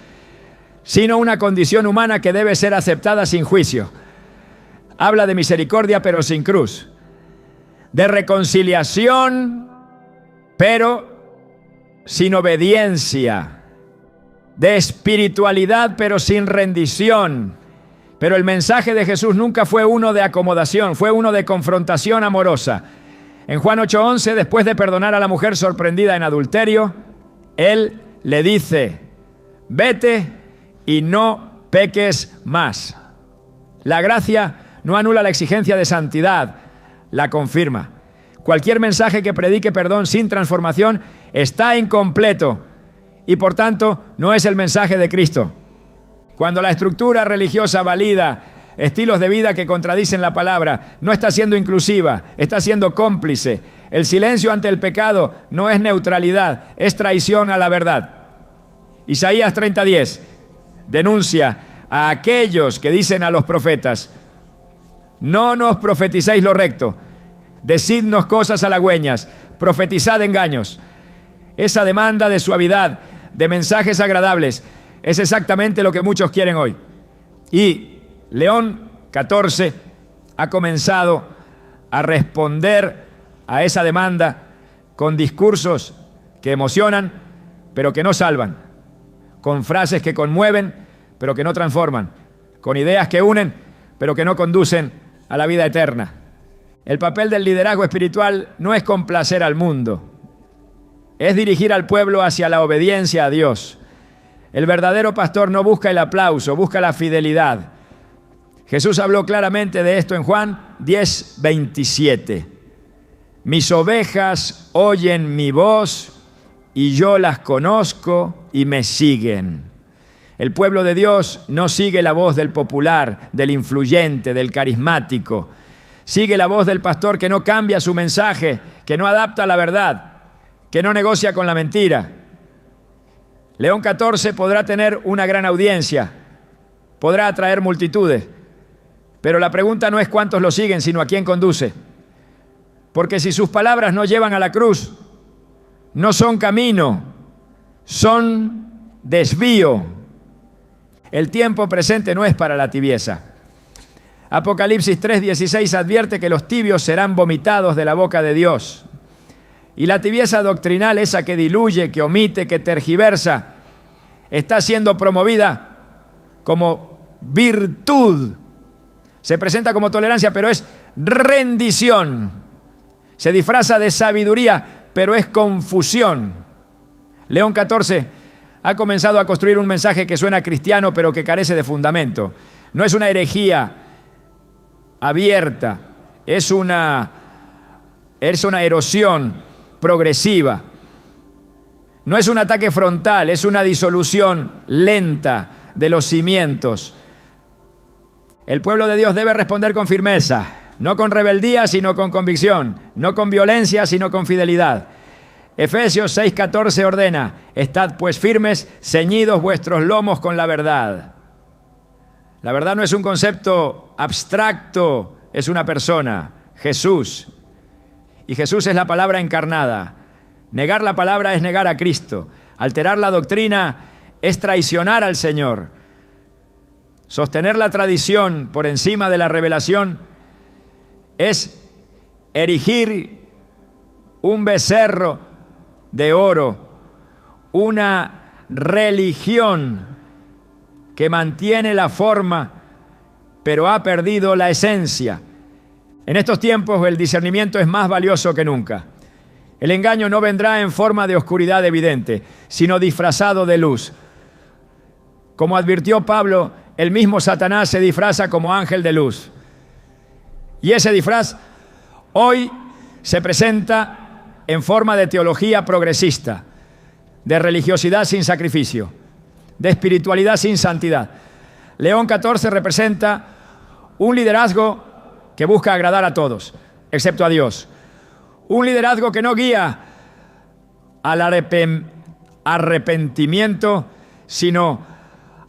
sino una condición humana que debe ser aceptada sin juicio. Habla de misericordia pero sin cruz, de reconciliación pero sin obediencia, de espiritualidad pero sin rendición. Pero el mensaje de Jesús nunca fue uno de acomodación, fue uno de confrontación amorosa. En Juan 8:11, después de perdonar a la mujer sorprendida en adulterio, Él le dice: vete y no peques más. La gracia no anula la exigencia de santidad, la confirma. Cualquier mensaje que predique perdón sin transformación está incompleto y por tanto no es el mensaje de Cristo. Cuando la estructura religiosa valida estilos de vida que contradicen la palabra, no está siendo inclusiva, está siendo cómplice. El silencio ante el pecado no es neutralidad, es traición a la verdad. Isaías 30:10 denuncia a aquellos que dicen a los profetas: no nos profeticéis lo recto, Decidnos cosas halagüeñas, profetizad engaños. Esa demanda de suavidad, de mensajes agradables, es exactamente lo que muchos quieren hoy. Y León XIV ha comenzado a responder a esa demanda con discursos que emocionan, pero que no salvan, con frases que conmueven, pero que no transforman, con ideas que unen, pero que no conducen a la vida eterna. El papel del liderazgo espiritual no es complacer al mundo, es dirigir al pueblo hacia la obediencia a Dios. El verdadero pastor no busca el aplauso, busca la fidelidad. Jesús habló claramente de esto en Juan 10:27. Mis ovejas oyen mi voz y yo las conozco y me siguen. El pueblo de Dios no sigue la voz del popular, del influyente, del carismático. Sigue la voz del pastor que no cambia su mensaje, que no adapta la verdad, que no negocia con la mentira. León XIV podrá tener una gran audiencia, podrá atraer multitudes, pero la pregunta no es cuántos lo siguen, sino a quién conduce. Porque si sus palabras no llevan a la cruz, no son camino, son desvío. El tiempo presente no es para la tibieza. Apocalipsis 3:16 advierte que los tibios serán vomitados de la boca de Dios. Y la tibieza doctrinal, esa que diluye, que omite, que tergiversa, está siendo promovida como virtud. Se presenta como tolerancia, pero es rendición. Se disfraza de sabiduría, pero es confusión. León XIV ha comenzado a construir un mensaje que suena cristiano, pero que carece de fundamento. No es una herejía abierta, es una erosión progresiva. No es un ataque frontal, es una disolución lenta de los cimientos. El pueblo de Dios debe responder con firmeza, no con rebeldía, sino con convicción, no con violencia, sino con fidelidad. Efesios 6:14 ordena: estad pues firmes, ceñidos vuestros lomos con la verdad. La verdad no es un concepto abstracto, es una persona, Jesús. Y Jesús es la palabra encarnada. Negar la palabra es negar a Cristo. Alterar la doctrina es traicionar al Señor. Sostener la tradición por encima de la revelación es erigir un becerro de oro, una religión que mantiene la forma, pero ha perdido la esencia. En estos tiempos el discernimiento es más valioso que nunca. El engaño no vendrá en forma de oscuridad evidente, sino disfrazado de luz. Como advirtió Pablo, el mismo Satanás se disfraza como ángel de luz. Y ese disfraz hoy se presenta en forma de teología progresista, de religiosidad sin sacrificio, de espiritualidad sin santidad. León XIV representa un liderazgo que busca agradar a todos, excepto a Dios. Un liderazgo que no guía al arrepentimiento, sino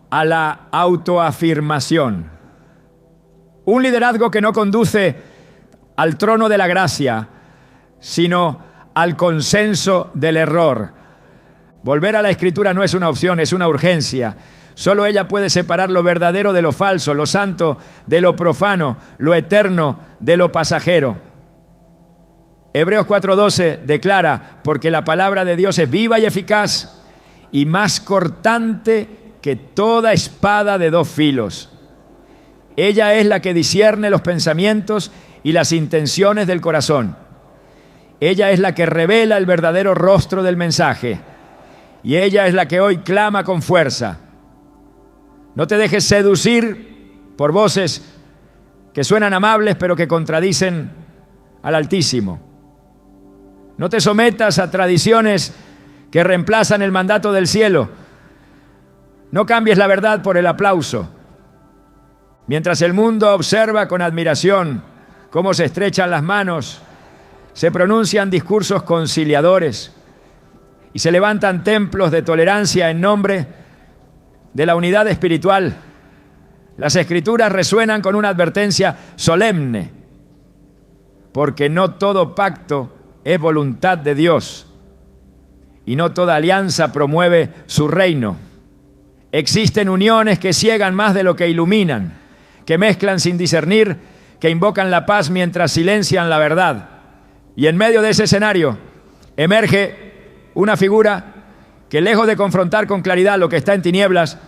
a la autoafirmación. Un liderazgo que no conduce al trono de la gracia, sino al consenso del error. Volver a la Escritura no es una opción, es una urgencia. Solo ella puede separar lo verdadero de lo falso, lo santo de lo profano, lo eterno de lo pasajero. Hebreos 4:12 declara: porque la palabra de Dios es viva y eficaz y más cortante que toda espada de dos filos. Ella es la que discierne los pensamientos y las intenciones del corazón. Ella es la que revela el verdadero rostro del mensaje. Y ella es la que hoy clama con fuerza. No te dejes seducir por voces que suenan amables pero que contradicen al Altísimo. No te sometas a tradiciones que reemplazan el mandato del cielo. No cambies la verdad por el aplauso. Mientras el mundo observa con admiración cómo se estrechan las manos, se pronuncian discursos conciliadores y se levantan templos de tolerancia en nombre de la unidad espiritual, las Escrituras resuenan con una advertencia solemne. porque no todo pacto es voluntad de Dios y no toda alianza promueve su reino. Existen uniones que ciegan más de lo que iluminan, que mezclan sin discernir, que invocan la paz mientras silencian la verdad. Y en medio de ese escenario emerge una figura que, lejos de confrontar con claridad lo que está en tinieblas,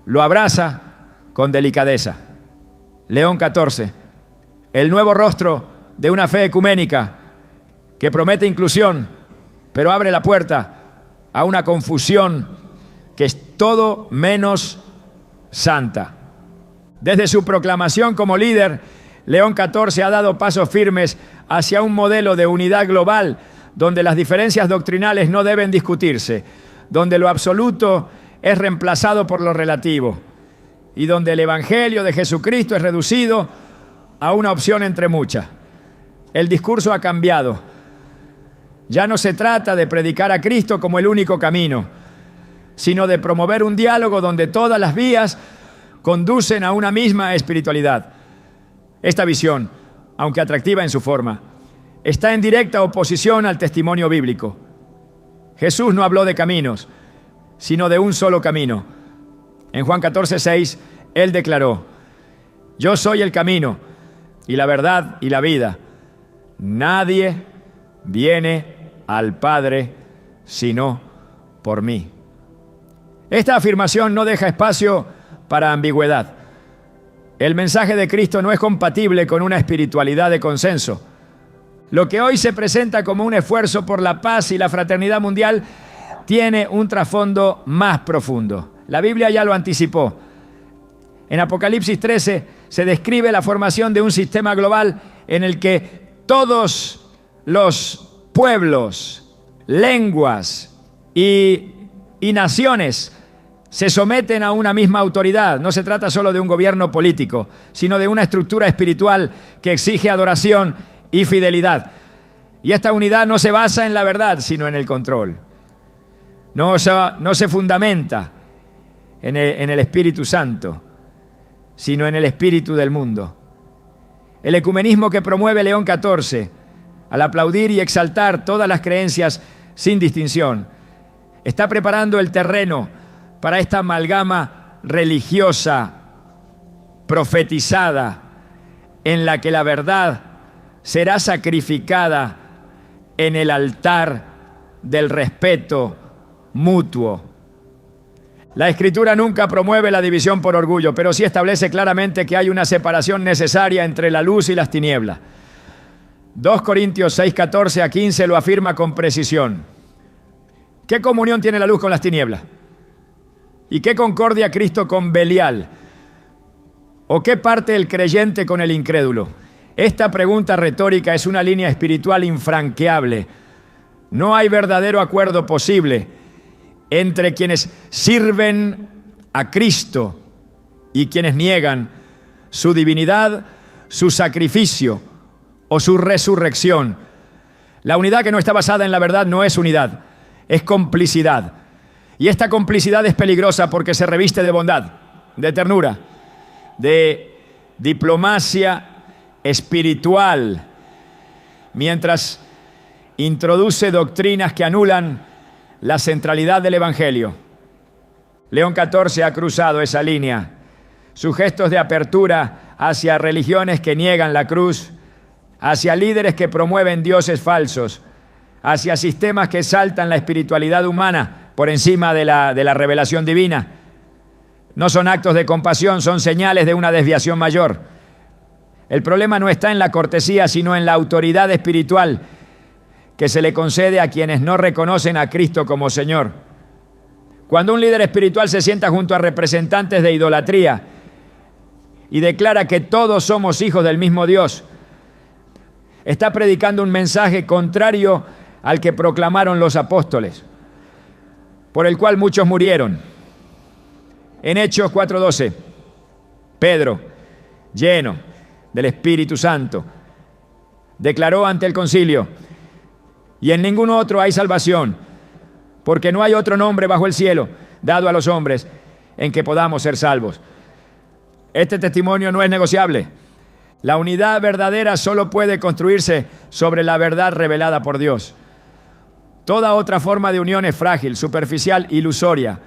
lo abraza con delicadeza. León XIV, el nuevo rostro de una fe ecuménica que promete inclusión, pero abre la puerta a una confusión que es todo menos santa. Desde su proclamación como líder, León XIV ha dado pasos firmes hacia un modelo de unidad global donde las diferencias doctrinales no deben discutirse, donde lo absoluto es reemplazado por lo relativo y donde el Evangelio de Jesucristo es reducido a una opción entre muchas. El discurso ha cambiado. Ya no se trata de predicar a Cristo como el único camino, sino de promover un diálogo donde todas las vías conducen a una misma espiritualidad. Esta visión, aunque atractiva en su forma, está en directa oposición al testimonio bíblico. Jesús no habló de caminos, sino de un solo camino. En Juan 14:6, Él declaró: yo soy el camino y la verdad y la vida. Nadie viene al Padre sino por mí. Esta afirmación no deja espacio para ambigüedad. El mensaje de Cristo no es compatible con una espiritualidad de consenso. Lo que hoy se presenta como un esfuerzo por la paz y la fraternidad mundial tiene un trasfondo más profundo. La Biblia ya lo anticipó. En Apocalipsis 13 se describe la formación de un sistema global en el que todos los pueblos, lenguas y naciones se someten a una misma autoridad. No se trata solo de un gobierno político, sino de una estructura espiritual que exige adoración y fidelidad. Y esta unidad no se basa en la verdad, sino en el control. No se fundamenta en el Espíritu Santo, sino en el espíritu del mundo. El ecumenismo que promueve León XIV, al aplaudir y exaltar todas las creencias sin distinción, está preparando el terreno para esta amalgama religiosa, profetizada, en la que la verdad será sacrificada en el altar del respeto mutuo. La Escritura nunca promueve la división por orgullo, pero sí establece claramente que hay una separación necesaria entre la luz y las tinieblas. 2 Corintios 6:14-15 lo afirma con precisión. ¿Qué comunión tiene la luz con las tinieblas? ¿Y qué concordia Cristo con Belial? ¿O qué parte el creyente con el incrédulo? Esta pregunta retórica es una línea espiritual infranqueable. No hay verdadero acuerdo posible entre quienes sirven a Cristo y quienes niegan su divinidad, su sacrificio o su resurrección. La unidad que no está basada en la verdad no es unidad, es complicidad. Y esta complicidad es peligrosa porque se reviste de bondad, de ternura, de diplomacia espiritual, mientras introduce doctrinas que anulan la centralidad del Evangelio. León XIV ha cruzado esa línea. Sus gestos de apertura hacia religiones que niegan la cruz, hacia líderes que promueven dioses falsos, hacia sistemas que exaltan la espiritualidad humana por encima de la revelación divina, no son actos de compasión, son señales de una desviación mayor. El problema no está en la cortesía, sino en la autoridad espiritual que se le concede a quienes no reconocen a Cristo como Señor. Cuando un líder espiritual se sienta junto a representantes de idolatría y declara que todos somos hijos del mismo Dios, está predicando un mensaje contrario al que proclamaron los apóstoles, por el cual muchos murieron. En Hechos 4:12, Pedro, lleno del Espíritu Santo, declaró ante el concilio: y en ningún otro hay salvación, porque no hay otro nombre bajo el cielo dado a los hombres en que podamos ser salvos. Este testimonio no es negociable. La unidad verdadera solo puede construirse sobre la verdad revelada por Dios. Toda otra forma de unión es frágil, superficial, ilusoria.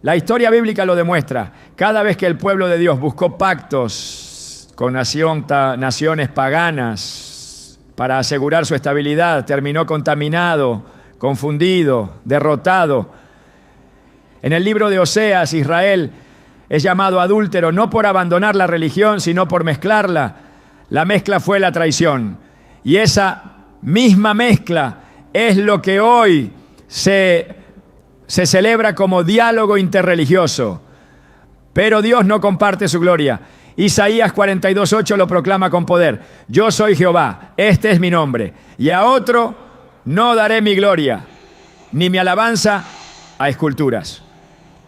La historia bíblica lo demuestra. Cada vez que el pueblo de Dios buscó pactos con naciones paganas para asegurar su estabilidad, terminó contaminado, confundido, derrotado. En el libro de Oseas, Israel es llamado adúltero no por abandonar la religión, sino por mezclarla. La mezcla fue la traición. Y esa misma mezcla es lo que hoy se celebra como diálogo interreligioso. Pero Dios no comparte su gloria. Isaías 42:8 lo proclama con poder. Yo soy Jehová, este es mi nombre. Y a otro no daré mi gloria, ni mi alabanza a esculturas.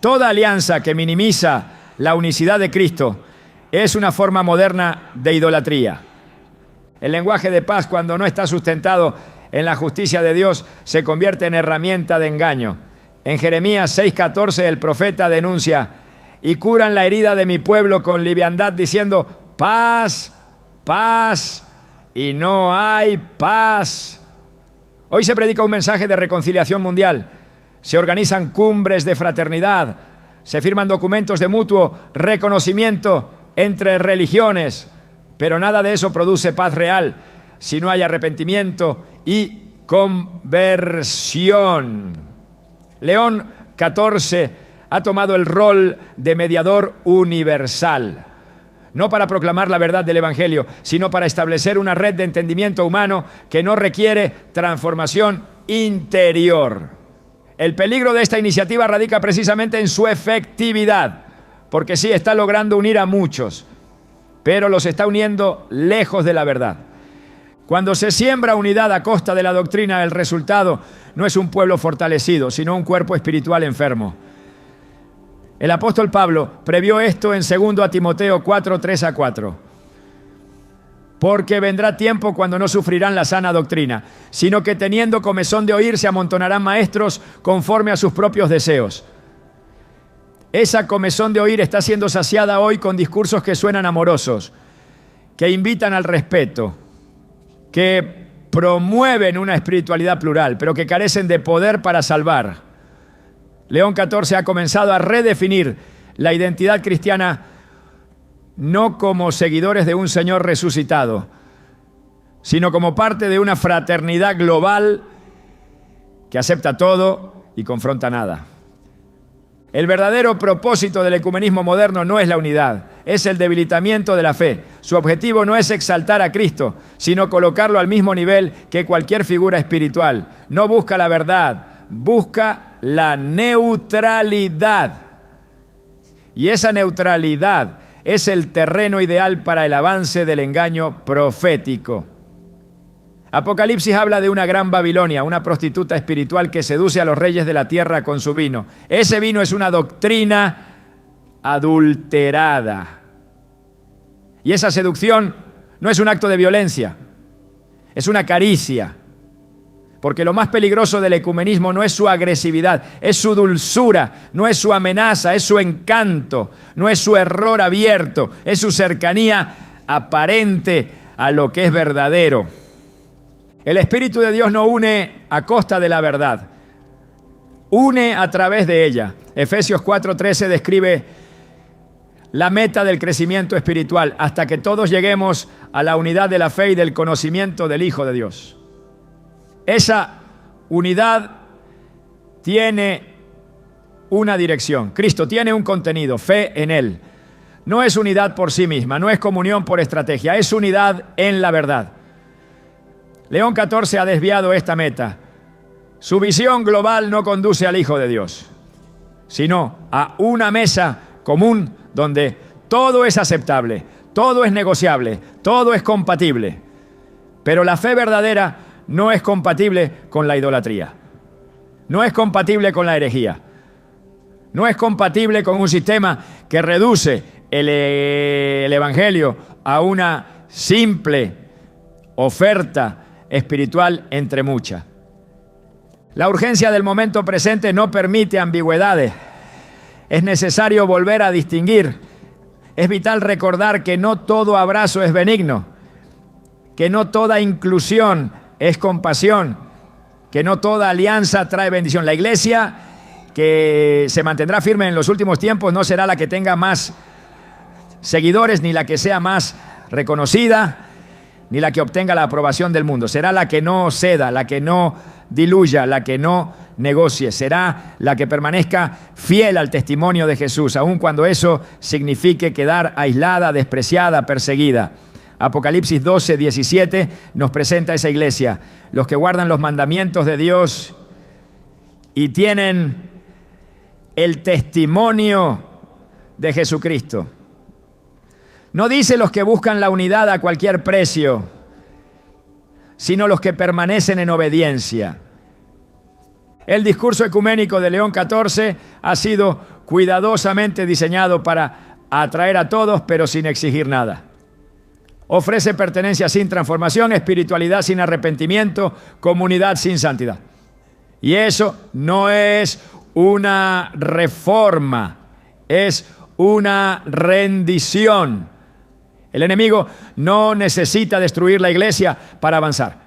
Toda alianza que minimiza la unicidad de Cristo es una forma moderna de idolatría. El lenguaje de paz, cuando no está sustentado en la justicia de Dios, se convierte en herramienta de engaño. En Jeremías 6:14 el profeta denuncia: y curan la herida de mi pueblo con liviandad, diciendo paz, paz, y no hay paz. Hoy se predica un mensaje de reconciliación mundial. Se organizan cumbres de fraternidad, se firman documentos de mutuo reconocimiento entre religiones, pero nada de eso produce paz real si no hay arrepentimiento y conversión. León XIV ha tomado el rol de mediador universal, no para proclamar la verdad del Evangelio, sino para establecer una red de entendimiento humano que no requiere transformación interior. El peligro de esta iniciativa radica precisamente en su efectividad, porque sí está logrando unir a muchos, pero los está uniendo lejos de la verdad. Cuando se siembra unidad a costa de la doctrina, el resultado no es un pueblo fortalecido, sino un cuerpo espiritual enfermo. El apóstol Pablo previó esto en 2 Timoteo 4:3-4. Porque vendrá tiempo cuando no sufrirán la sana doctrina, sino que teniendo comezón de oír se amontonarán maestros conforme a sus propios deseos. Esa comezón de oír está siendo saciada hoy con discursos que suenan amorosos, que invitan al respeto, que promueven una espiritualidad plural, pero que carecen de poder para salvar. León XIV ha comenzado a redefinir la identidad cristiana no como seguidores de un Señor resucitado, sino como parte de una fraternidad global que acepta todo y confronta nada. El verdadero propósito del ecumenismo moderno no es la unidad, es el debilitamiento de la fe. Su objetivo no es exaltar a Cristo, sino colocarlo al mismo nivel que cualquier figura espiritual. No busca la verdad, busca la neutralidad. Y esa neutralidad es el terreno ideal para el avance del engaño profético. Apocalipsis habla de una gran Babilonia, una prostituta espiritual que seduce a los reyes de la tierra con su vino. Ese vino es una doctrina adulterada. Y esa seducción no es un acto de violencia, es una caricia. Porque lo más peligroso del ecumenismo no es su agresividad, es su dulzura, no es su amenaza, es su encanto, no es su error abierto, es su cercanía aparente a lo que es verdadero. El Espíritu de Dios no une a costa de la verdad, une a través de ella. Efesios 4:13 describe la meta del crecimiento espiritual hasta que todos lleguemos a la unidad de la fe y del conocimiento del Hijo de Dios. Esa unidad tiene una dirección. Cristo tiene un contenido, fe en Él. No es unidad por sí misma, no es comunión por estrategia, es unidad en la verdad. León XIV ha desviado esta meta. Su visión global no conduce al Hijo de Dios, sino a una mesa común donde todo es aceptable, todo es negociable, todo es compatible. Pero la fe verdadera no es compatible con la idolatría, no es compatible con la herejía, no es compatible con un sistema que reduce el Evangelio a una simple oferta espiritual entre muchas. La urgencia del momento presente no permite ambigüedades. Es necesario volver a distinguir Es vital recordar que no todo abrazo es benigno, que no toda inclusión es compasión, que no toda alianza trae bendición. La iglesia que se mantendrá firme en los últimos tiempos no será la que tenga más seguidores, ni la que sea más reconocida, ni la que obtenga la aprobación del mundo. Será la que no ceda, la que no diluya, la que no negocie. Será la que permanezca fiel al testimonio de Jesús, aun cuando eso signifique quedar aislada, despreciada, perseguida. Apocalipsis 12, 17 nos presenta esa iglesia, los que guardan los mandamientos de Dios y tienen el testimonio de Jesucristo. No dice los que buscan la unidad a cualquier precio, sino los que permanecen en obediencia. El discurso ecuménico de León XIV ha sido cuidadosamente diseñado para atraer a todos, pero sin exigir nada. Ofrece pertenencia sin transformación, espiritualidad sin arrepentimiento, comunidad sin santidad. Y eso no es una reforma, es una rendición. El enemigo no necesita destruir la iglesia para avanzar.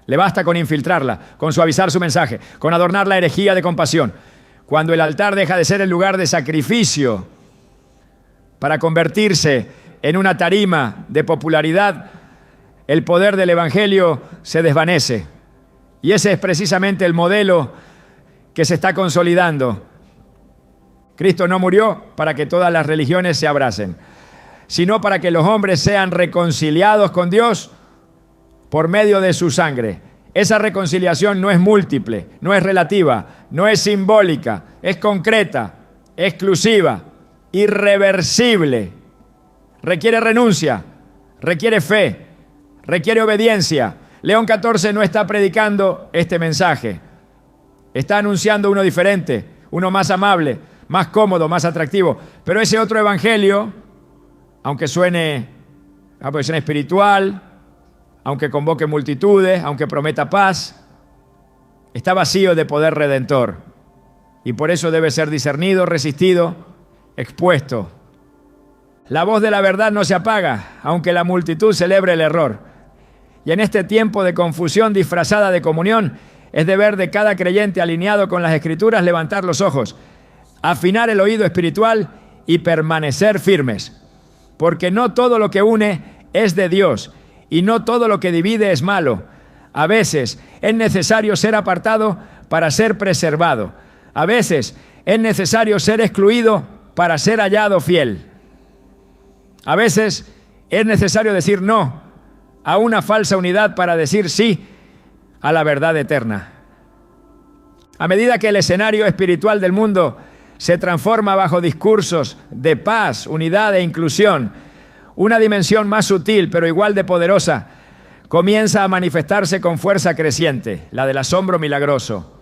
Le basta con infiltrarla, con suavizar su mensaje, con adornar la herejía de compasión. Cuando el altar deja de ser el lugar de sacrificio para convertirse en una tarima de popularidad, el poder del evangelio se desvanece. Y ese es precisamente el modelo que se está consolidando. Cristo no murió para que todas las religiones se abracen, sino para que los hombres sean reconciliados con Dios por medio de su sangre. Esa reconciliación no es múltiple, no es relativa, no es simbólica, es concreta, exclusiva, irreversible. Requiere renuncia, requiere fe, requiere obediencia. León XIV no está predicando este mensaje. Está anunciando uno diferente, uno más amable, más cómodo, más atractivo. Pero ese otro evangelio, aunque suene a posición espiritual, aunque convoque multitudes, aunque prometa paz, está vacío de poder redentor. Y por eso debe ser discernido, resistido, expuesto. La voz de la verdad no se apaga, aunque la multitud celebre el error. Y en este tiempo de confusión disfrazada de comunión, es deber de cada creyente alineado con las Escrituras levantar los ojos, afinar el oído espiritual y permanecer firmes. Porque no todo lo que une es de Dios y no todo lo que divide es malo. A veces es necesario ser apartado para ser preservado. A veces es necesario ser excluido para ser hallado fiel. A veces es necesario decir no a una falsa unidad para decir sí a la verdad eterna. A medida que el escenario espiritual del mundo se transforma bajo discursos de paz, unidad e inclusión, una dimensión más sutil pero igual de poderosa comienza a manifestarse con fuerza creciente, la del asombro milagroso.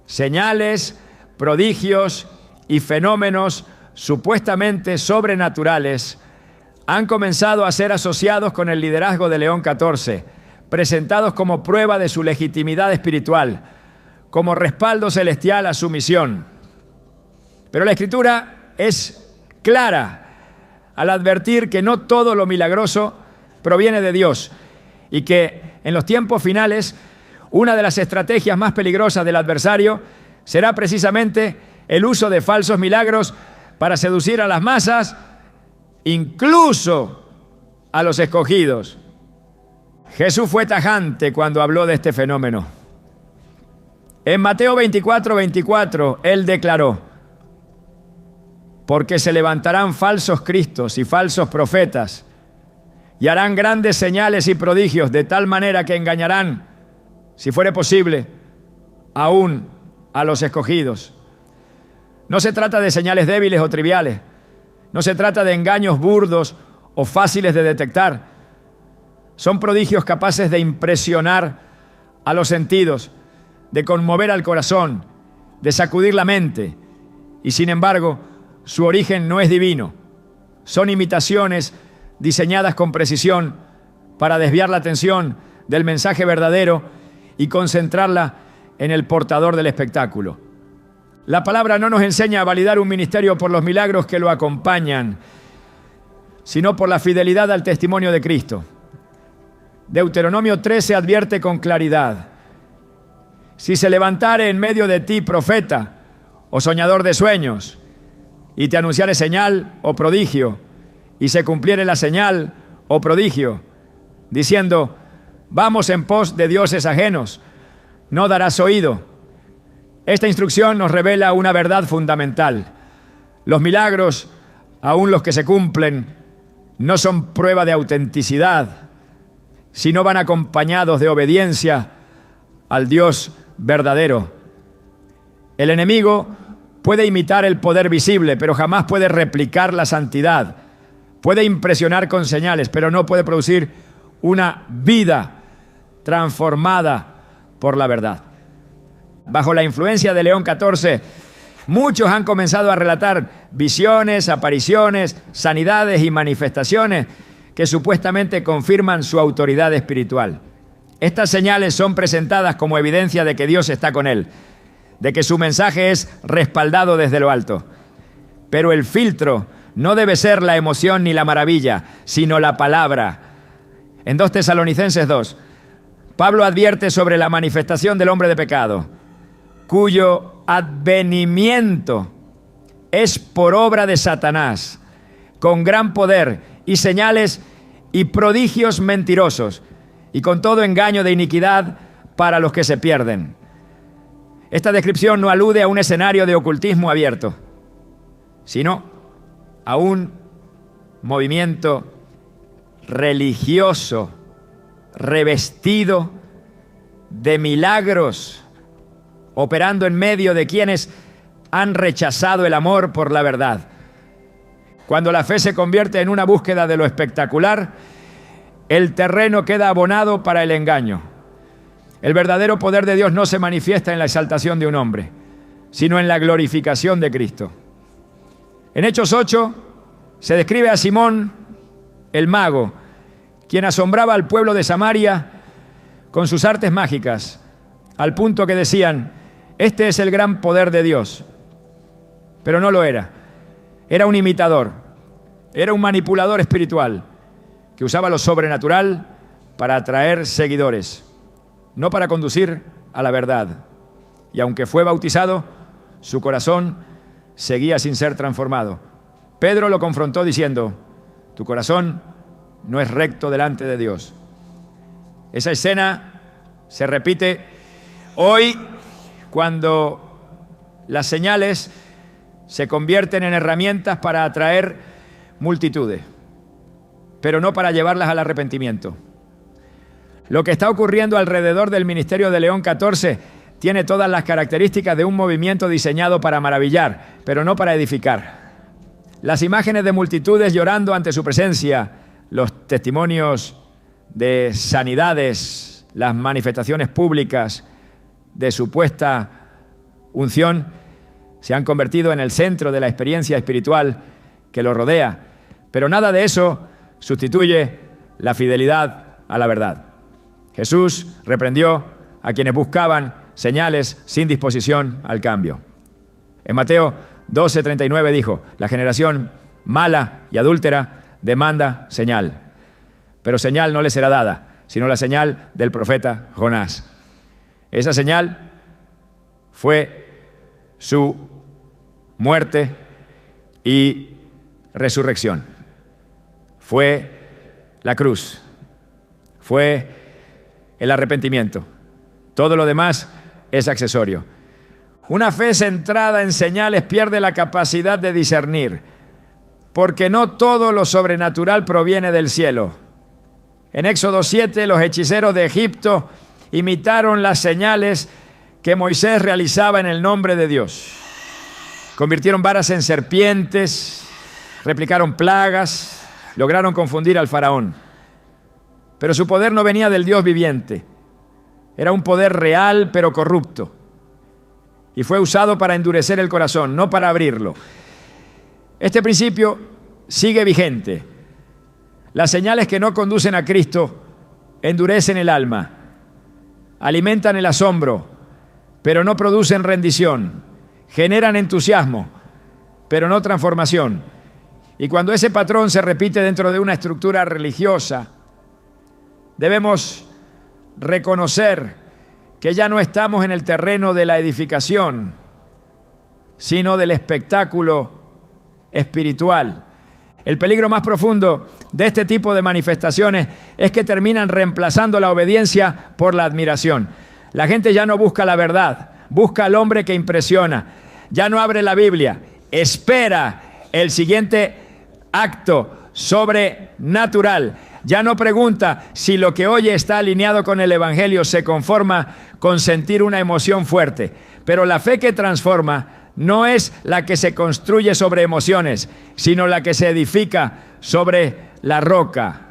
Señales, prodigios y fenómenos supuestamente sobrenaturales han comenzado a ser asociados con el liderazgo de León XIV, presentados como prueba de su legitimidad espiritual, como respaldo celestial a su misión. Pero la Escritura es clara al advertir que no todo lo milagroso proviene de Dios y que en los tiempos finales una de las estrategias más peligrosas del adversario será precisamente el uso de falsos milagros para seducir a las masas, incluso a los escogidos. Jesús fue tajante cuando habló de este fenómeno. En Mateo 24:24, Él declaró: porque se levantarán falsos cristos y falsos profetas, y harán grandes señales y prodigios, de tal manera que engañarán, si fuere posible, aún a los escogidos. No se trata de señales débiles o triviales, no se trata de engaños burdos o fáciles de detectar. Son prodigios capaces de impresionar a los sentidos, de conmover al corazón, de sacudir la mente, y sin embargo, su origen no es divino. Son imitaciones diseñadas con precisión para desviar la atención del mensaje verdadero y concentrarla en el portador del espectáculo. La palabra no nos enseña a validar un ministerio por los milagros que lo acompañan, sino por la fidelidad al testimonio de Cristo. Deuteronomio 13 advierte con claridad: si se levantare en medio de ti profeta o soñador de sueños, y te anunciare señal o prodigio, y se cumpliere la señal o prodigio, diciendo: vamos en pos de dioses ajenos, no darás oído. Esta instrucción nos revela una verdad fundamental. Los milagros, aun los que se cumplen, no son prueba de autenticidad, sino van acompañados de obediencia al Dios verdadero. El enemigo puede imitar el poder visible, pero jamás puede replicar la santidad. Puede impresionar con señales, pero no puede producir una vida transformada por la verdad. Bajo la influencia de León XIV, muchos han comenzado a relatar visiones, apariciones, sanidades y manifestaciones que supuestamente confirman su autoridad espiritual. Estas señales son presentadas como evidencia de que Dios está con él, de que su mensaje es respaldado desde lo alto. Pero el filtro no debe ser la emoción ni la maravilla, sino la palabra. En 2 Tesalonicenses 2, Pablo advierte sobre la manifestación del hombre de pecado, cuyo advenimiento es por obra de Satanás, con gran poder y señales y prodigios mentirosos, y con todo engaño de iniquidad para los que se pierden. Esta descripción no alude a un escenario de ocultismo abierto, sino a un movimiento religioso revestido de milagros, operando en medio de quienes han rechazado el amor por la verdad. Cuando la fe se convierte en una búsqueda de lo espectacular, el terreno queda abonado para el engaño. El verdadero poder de Dios no se manifiesta en la exaltación de un hombre, sino en la glorificación de Cristo. En Hechos 8 se describe a Simón el mago, quien asombraba al pueblo de Samaria con sus artes mágicas, al punto que decían: este es el gran poder de Dios. Pero no lo era. Era un imitador, era un manipulador espiritual que usaba lo sobrenatural para atraer seguidores, no para conducir a la verdad. Y aunque fue bautizado, su corazón seguía sin ser transformado. Pedro lo confrontó diciendo: tu corazón no es recto delante de Dios. Esa escena se repite hoy cuando las señales se convierten en herramientas para atraer multitudes, pero no para llevarlas al arrepentimiento. Lo que está ocurriendo alrededor del ministerio de León XIV tiene todas las características de un movimiento diseñado para maravillar, pero no para edificar. Las imágenes de multitudes llorando ante su presencia, los testimonios de sanidades, las manifestaciones públicas de supuesta unción, se han convertido en el centro de la experiencia espiritual que lo rodea, pero nada de eso sustituye la fidelidad a la verdad. Jesús reprendió a quienes buscaban señales sin disposición al cambio. En Mateo 12:39 dijo: la generación mala y adúltera demanda señal, pero señal no le será dada, sino la señal del profeta Jonás. Esa señal fue su muerte y resurrección. Fue la cruz, fue el arrepentimiento. Todo lo demás es accesorio. Una fe centrada en señales pierde la capacidad de discernir, porque no todo lo sobrenatural proviene del cielo. En Éxodo 7, los hechiceros de Egipto imitaron las señales que Moisés realizaba en el nombre de Dios. Convirtieron varas en serpientes, replicaron plagas, lograron confundir al faraón. Pero su poder no venía del Dios viviente. Era un poder real pero corrupto. Y fue usado para endurecer el corazón, no para abrirlo. Este principio sigue vigente. Las señales que no conducen a Cristo endurecen el alma, alimentan el asombro, pero no producen rendición, generan entusiasmo, pero no transformación, Y cuando ese patrón se repite dentro de una estructura religiosa, debemos reconocer que ya no estamos en el terreno de la edificación, sino del espectáculo espiritual. El peligro más profundo de este tipo de manifestaciones es que terminan reemplazando la obediencia por la admiración. La gente ya no busca la verdad, busca al hombre que impresiona. Ya no abre la Biblia, espera el siguiente acto sobrenatural. Ya no pregunta si lo que oye está alineado con el Evangelio, se conforma con sentir una emoción fuerte. Pero la fe que transforma no es la que se construye sobre emociones, sino la que se edifica sobre la roca.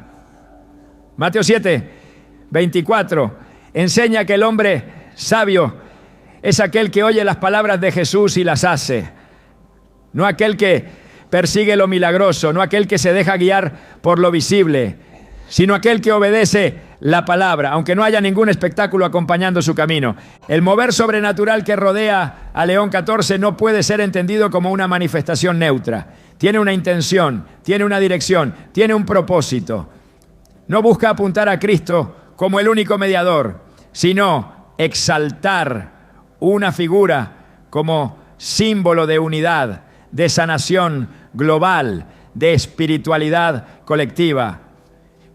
Mateo 7, 24, enseña que el hombre sabio es aquel que oye las palabras de Jesús y las hace, no aquel que persigue lo milagroso, no aquel que se deja guiar por lo visible, sino aquel que obedece la palabra, aunque no haya ningún espectáculo acompañando su camino. El mover sobrenatural que rodea a León 14 no puede ser entendido como una manifestación neutra. Tiene una intención, tiene una dirección, tiene un propósito. No busca apuntar a Cristo como el único mediador, sino exaltar una figura como símbolo de unidad, de sanación global, de espiritualidad colectiva.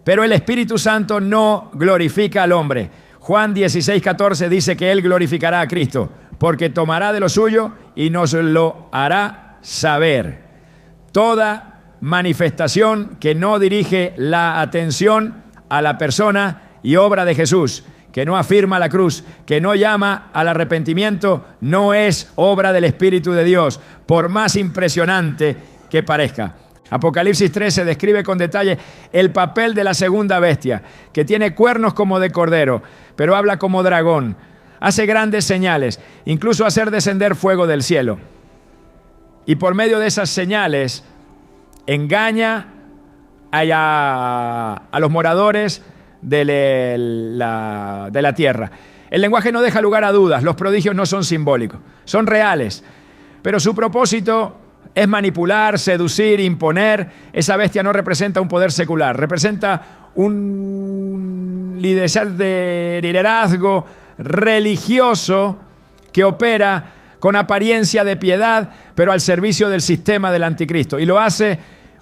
Pero el Espíritu Santo no glorifica al hombre. Juan 16:14 dice que Él glorificará a Cristo, porque tomará de lo suyo y nos lo hará saber. Toda manifestación que no dirige la atención a la persona y obra de Jesús, que no afirma la cruz, que no llama al arrepentimiento, no es obra del Espíritu de Dios, por más impresionante que parezca. Apocalipsis 13 describe con detalle el papel de la segunda bestia, que tiene cuernos como de cordero, pero habla como dragón. Hace grandes señales, incluso hacer descender fuego del cielo. Y por medio de esas señales engaña a los moradores de la tierra. El lenguaje no deja lugar a dudas, los prodigios no son simbólicos, son reales, pero su propósito es manipular, seducir, imponer. Esa bestia no representa un poder secular, representa un liderazgo religioso que opera con apariencia de piedad, pero al servicio del sistema del anticristo. Y lo hace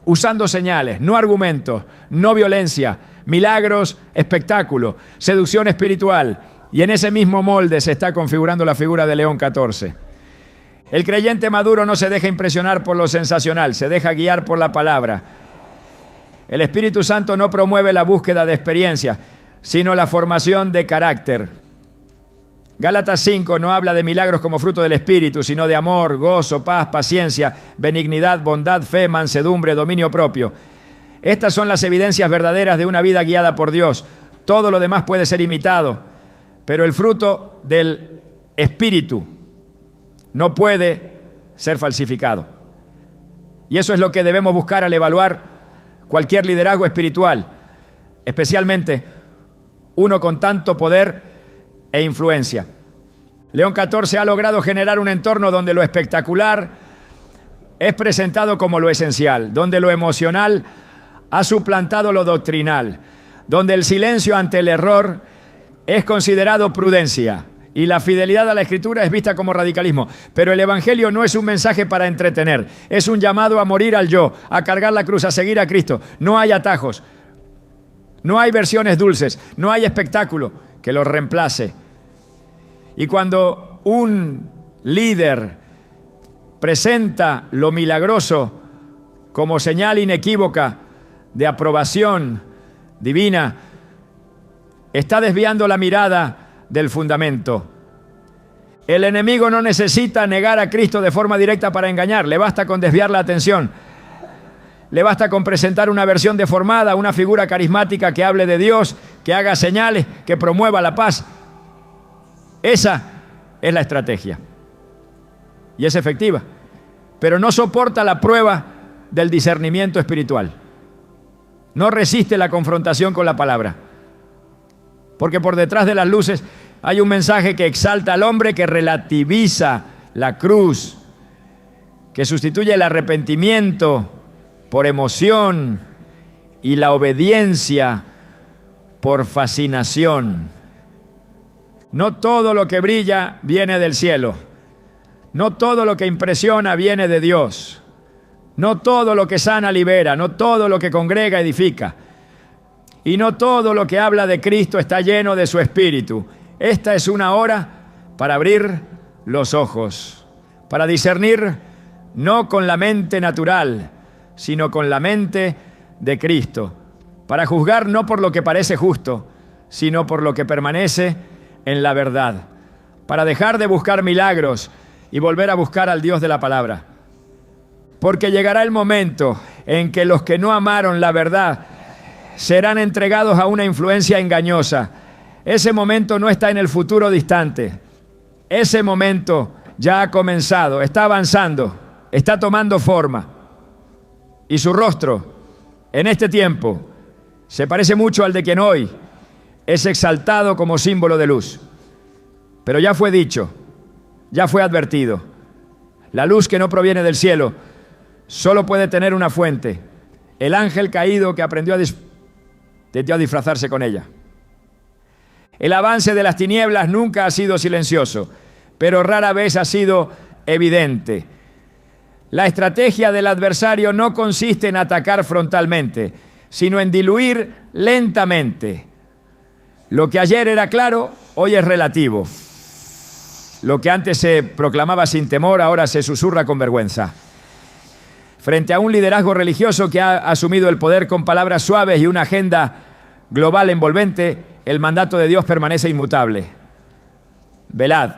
usando señales, no argumentos, no violencia, milagros, espectáculo, seducción espiritual. Y en ese mismo molde se está configurando la figura de León 14. El creyente maduro no se deja impresionar por lo sensacional, se deja guiar por la palabra. El Espíritu Santo no promueve la búsqueda de experiencia, sino la formación de carácter. Gálatas 5 no habla de milagros como fruto del Espíritu, sino de amor, gozo, paz, paciencia, benignidad, bondad, fe, mansedumbre, dominio propio. Estas son las evidencias verdaderas de una vida guiada por Dios. Todo lo demás puede ser imitado, pero el fruto del Espíritu no puede ser falsificado. Y eso es lo que debemos buscar al evaluar cualquier liderazgo espiritual, especialmente uno con tanto poder e influencia. León 14 ha logrado generar un entorno donde lo espectacular es presentado como lo esencial, donde lo emocional ha suplantado lo doctrinal, donde el silencio ante el error es considerado prudencia y la fidelidad a la Escritura es vista como radicalismo. Pero el Evangelio no es un mensaje para entretener, es un llamado a morir al yo, a cargar la cruz, a seguir a Cristo. No hay atajos, no hay versiones dulces, no hay espectáculo que los reemplace. Y cuando un líder presenta lo milagroso como señal inequívoca de aprobación divina, está desviando la mirada del fundamento. El enemigo no necesita negar a Cristo de forma directa para engañar, le basta con desviar la atención. Le basta con presentar una versión deformada, una figura carismática que hable de Dios, que haga señales, que promueva la paz. Esa es la estrategia. Y es efectiva, pero no soporta la prueba del discernimiento espiritual. No resiste la confrontación con la palabra. Porque por detrás de las luces hay un mensaje que exalta al hombre, que relativiza la cruz, que sustituye el arrepentimiento por emoción y la obediencia por fascinación. No todo lo que brilla viene del cielo. No todo lo que impresiona viene de Dios. No todo lo que sana libera. No todo lo que congrega edifica. Y no todo lo que habla de Cristo está lleno de su Espíritu. Esta es una hora para abrir los ojos, para discernir no con la mente natural, sino con la mente de Cristo, para juzgar no por lo que parece justo, sino por lo que permanece en la verdad, para dejar de buscar milagros y volver a buscar al Dios de la palabra. Porque llegará el momento en que los que no amaron la verdad serán entregados a una influencia engañosa. Ese momento no está en el futuro distante. Ese momento ya ha comenzado, está avanzando, está tomando forma. Y su rostro, en este tiempo, se parece mucho al de quien hoy es exaltado como símbolo de luz. Pero ya fue dicho, ya fue advertido. La luz que no proviene del cielo solo puede tener una fuente: el ángel caído que aprendió a disfrazarse con ella. El avance de las tinieblas nunca ha sido silencioso, pero rara vez ha sido evidente. La estrategia del adversario no consiste en atacar frontalmente, sino en diluir lentamente. Lo que ayer era claro, hoy es relativo. Lo que antes se proclamaba sin temor, ahora se susurra con vergüenza. Frente a un liderazgo religioso que ha asumido el poder con palabras suaves y una agenda global envolvente, el mandato de Dios permanece inmutable. Velad,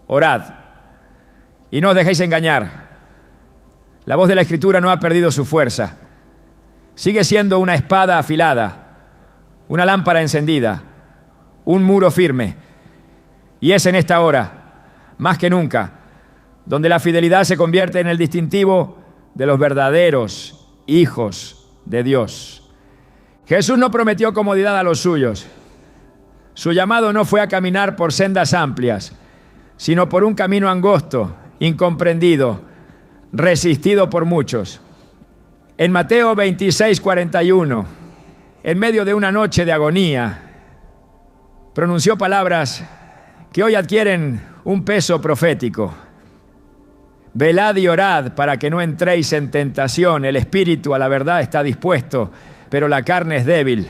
orad, y no os dejéis engañar. La voz de la Escritura no ha perdido su fuerza. Sigue siendo una espada afilada, una lámpara encendida, un muro firme. Y es en esta hora, más que nunca, donde la fidelidad se convierte en el distintivo de los verdaderos hijos de Dios. Jesús no prometió comodidad a los suyos. Su llamado no fue a caminar por sendas amplias, sino por un camino angosto, incomprendido, resistido por muchos. En Mateo 26:41, en medio de una noche de agonía, pronunció palabras que hoy adquieren un peso profético. Velad y orad para que no entréis en tentación. El espíritu a la verdad está dispuesto, pero la carne es débil.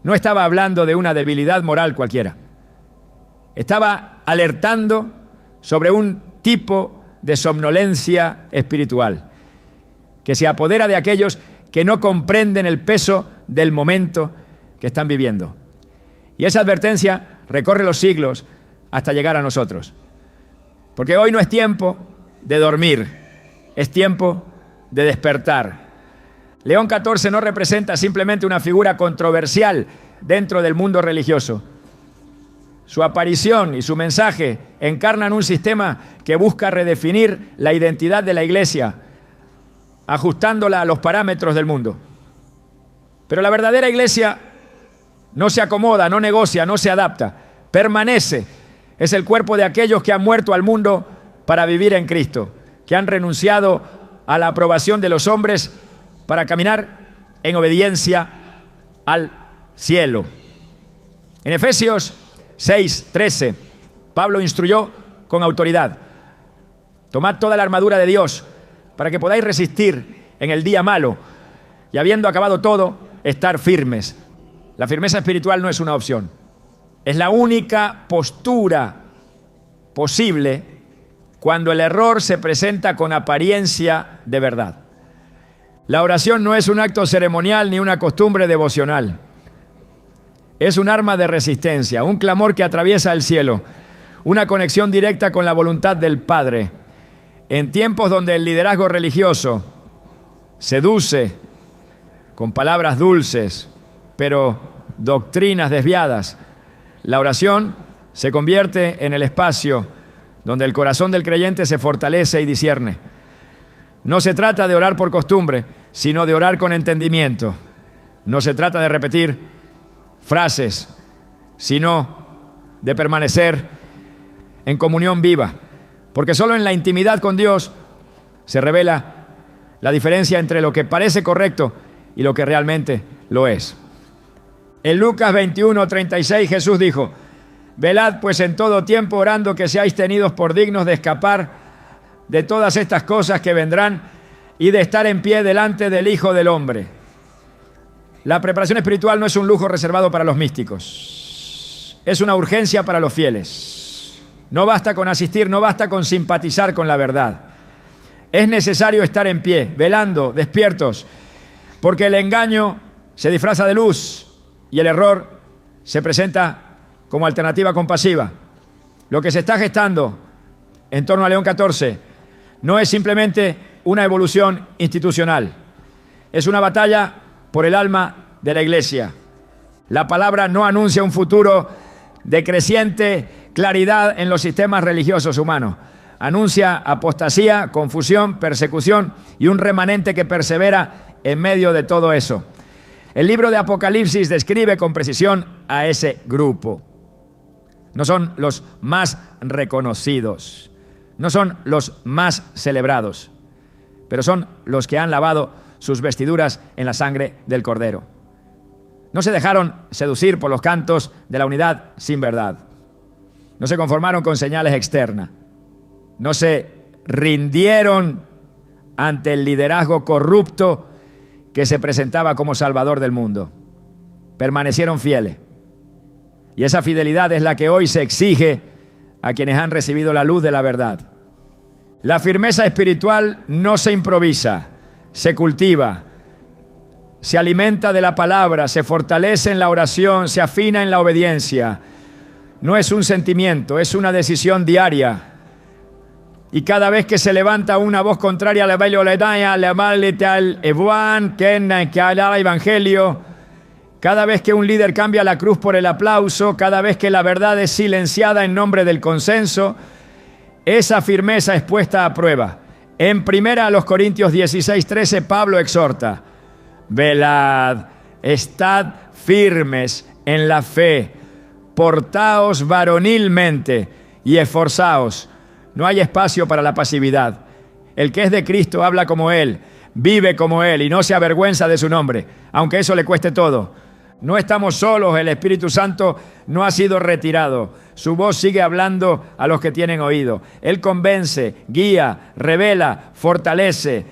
No estaba hablando de una debilidad moral cualquiera. Estaba alertando sobre un tipo de somnolencia espiritual que se apodera de aquellos que no comprenden el peso del momento que están viviendo. Y esa advertencia recorre los siglos hasta llegar a nosotros. Porque hoy no es tiempo de dormir, es tiempo de despertar. León XIV no representa simplemente una figura controversial dentro del mundo religioso. Su aparición y su mensaje encarnan un sistema que busca redefinir la identidad de la Iglesia, ajustándola a los parámetros del mundo. Pero la verdadera Iglesia no se acomoda, no negocia, no se adapta, permanece. Es el cuerpo de aquellos que han muerto al mundo para vivir en Cristo, que han renunciado a la aprobación de los hombres para caminar en obediencia al cielo. En Efesios 6:13, Pablo instruyó con autoridad: tomad toda la armadura de Dios para que podáis resistir en el día malo y, habiendo acabado todo, estar firmes. La firmeza espiritual no es una opción, es la única postura posible cuando el error se presenta con apariencia de verdad. La oración no es un acto ceremonial ni una costumbre devocional. Es un arma de resistencia, un clamor que atraviesa el cielo, una conexión directa con la voluntad del Padre. En tiempos donde el liderazgo religioso seduce con palabras dulces, pero doctrinas desviadas, la oración se convierte en el espacio donde el corazón del creyente se fortalece y discierne. No se trata de orar por costumbre, sino de orar con entendimiento. No se trata de repetir frases, sino de permanecer en comunión viva, porque solo en la intimidad con Dios se revela La diferencia entre lo que parece correcto y lo que realmente lo es. En Lucas 21:36 Jesús dijo: velad pues en todo tiempo orando que seáis tenidos por dignos de escapar de todas estas cosas que vendrán y de estar en pie delante del Hijo del Hombre. La preparación espiritual no es un lujo reservado para los místicos. Es una urgencia para los fieles. No basta con asistir, no basta con simpatizar con la verdad. Es necesario estar en pie, velando, despiertos, porque el engaño se disfraza de luz y el error se presenta como alternativa compasiva. Lo que se está gestando en torno a León XIV no es simplemente una evolución institucional, es una batalla por el alma de la Iglesia. La palabra no anuncia un futuro de creciente claridad en los sistemas religiosos humanos. Anuncia apostasía, confusión, persecución y un remanente que persevera en medio de todo eso. El libro de Apocalipsis describe con precisión a ese grupo. No son los más reconocidos, no son los más celebrados, pero son los que han lavado sus vestiduras en la sangre del Cordero. No se dejaron seducir por los cantos de la unidad sin verdad. No se conformaron con señales externas. No se rindieron ante el liderazgo corrupto que se presentaba como salvador del mundo. Permanecieron fieles. Y esa fidelidad es la que hoy se exige a quienes han recibido la luz de la verdad. La firmeza espiritual no se improvisa, se cultiva, se alimenta de la palabra, se fortalece en la oración, se afina en la obediencia. No es un sentimiento, es una decisión diaria. Y cada vez que se levanta una voz contraria al evangelio, cada vez que un líder cambia la cruz por el aplauso, cada vez que la verdad es silenciada en nombre del consenso, esa firmeza es puesta a prueba. En 1 Corintios 16:13 Pablo exhorta: velad, estad firmes en la fe, portaos varonilmente y esforzaos. No hay espacio para la pasividad. El que es de Cristo habla como Él, vive como Él y no se avergüenza de su nombre, aunque eso le cueste todo. No estamos solos, el Espíritu Santo no ha sido retirado. Su voz sigue hablando a los que tienen oído. Él convence, guía, revela, fortalece,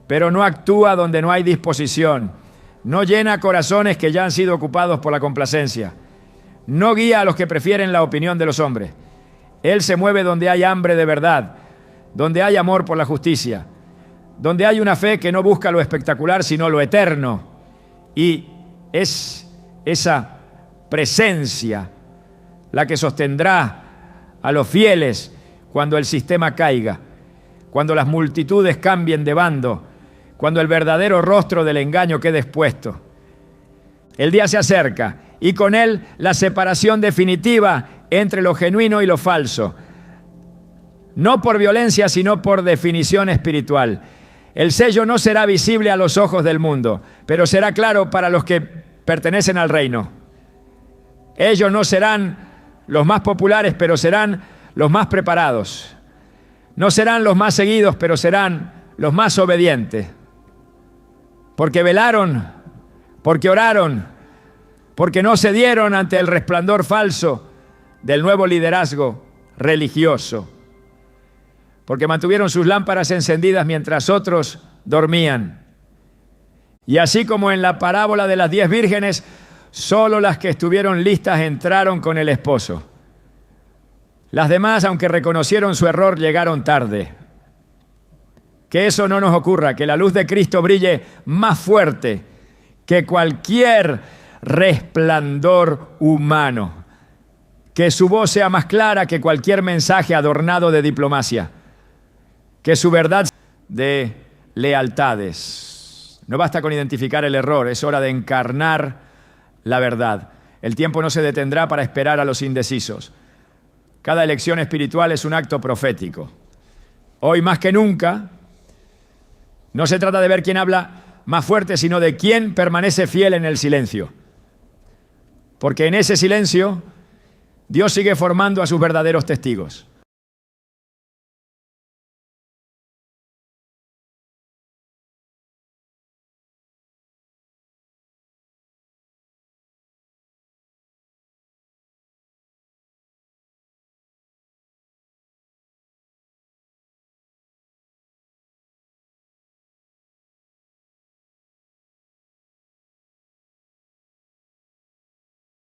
pero no actúa donde no hay disposición. No llena corazones que ya han sido ocupados por la complacencia. No guía a los que prefieren la opinión de los hombres. Él se mueve donde hay hambre de verdad, donde hay amor por la justicia, donde hay una fe que no busca lo espectacular, sino lo eterno. Y es esa presencia la que sostendrá a los fieles cuando el sistema caiga, cuando las multitudes cambien de bando, cuando el verdadero rostro del engaño quede expuesto. El día se acerca y con él la separación definitiva entre lo genuino y lo falso. No por violencia, sino por definición espiritual. El sello no será visible a los ojos del mundo, pero será claro para los que pertenecen al reino. Ellos no serán los más populares, pero serán los más preparados. No serán los más seguidos, pero serán los más obedientes. Porque velaron, porque oraron, porque no cedieron ante el resplandor falso del nuevo liderazgo religioso, porque mantuvieron sus lámparas encendidas mientras otros dormían. Y así como en la parábola de las 10 vírgenes, solo las que estuvieron listas entraron con el esposo. Las demás, aunque reconocieron su error, llegaron tarde. Que eso no nos ocurra, que la luz de Cristo brille más fuerte que cualquier resplandor humano. Que su voz sea más clara que cualquier mensaje adornado de diplomacia. Que su verdad de lealtades. No basta con identificar el error, es hora de encarnar la verdad. El tiempo no se detendrá para esperar a los indecisos. Cada elección espiritual es un acto profético. Hoy más que nunca, no se trata de ver quién habla más fuerte, sino de quién permanece fiel en el silencio. Porque en ese silencio, Dios sigue formando a sus verdaderos testigos.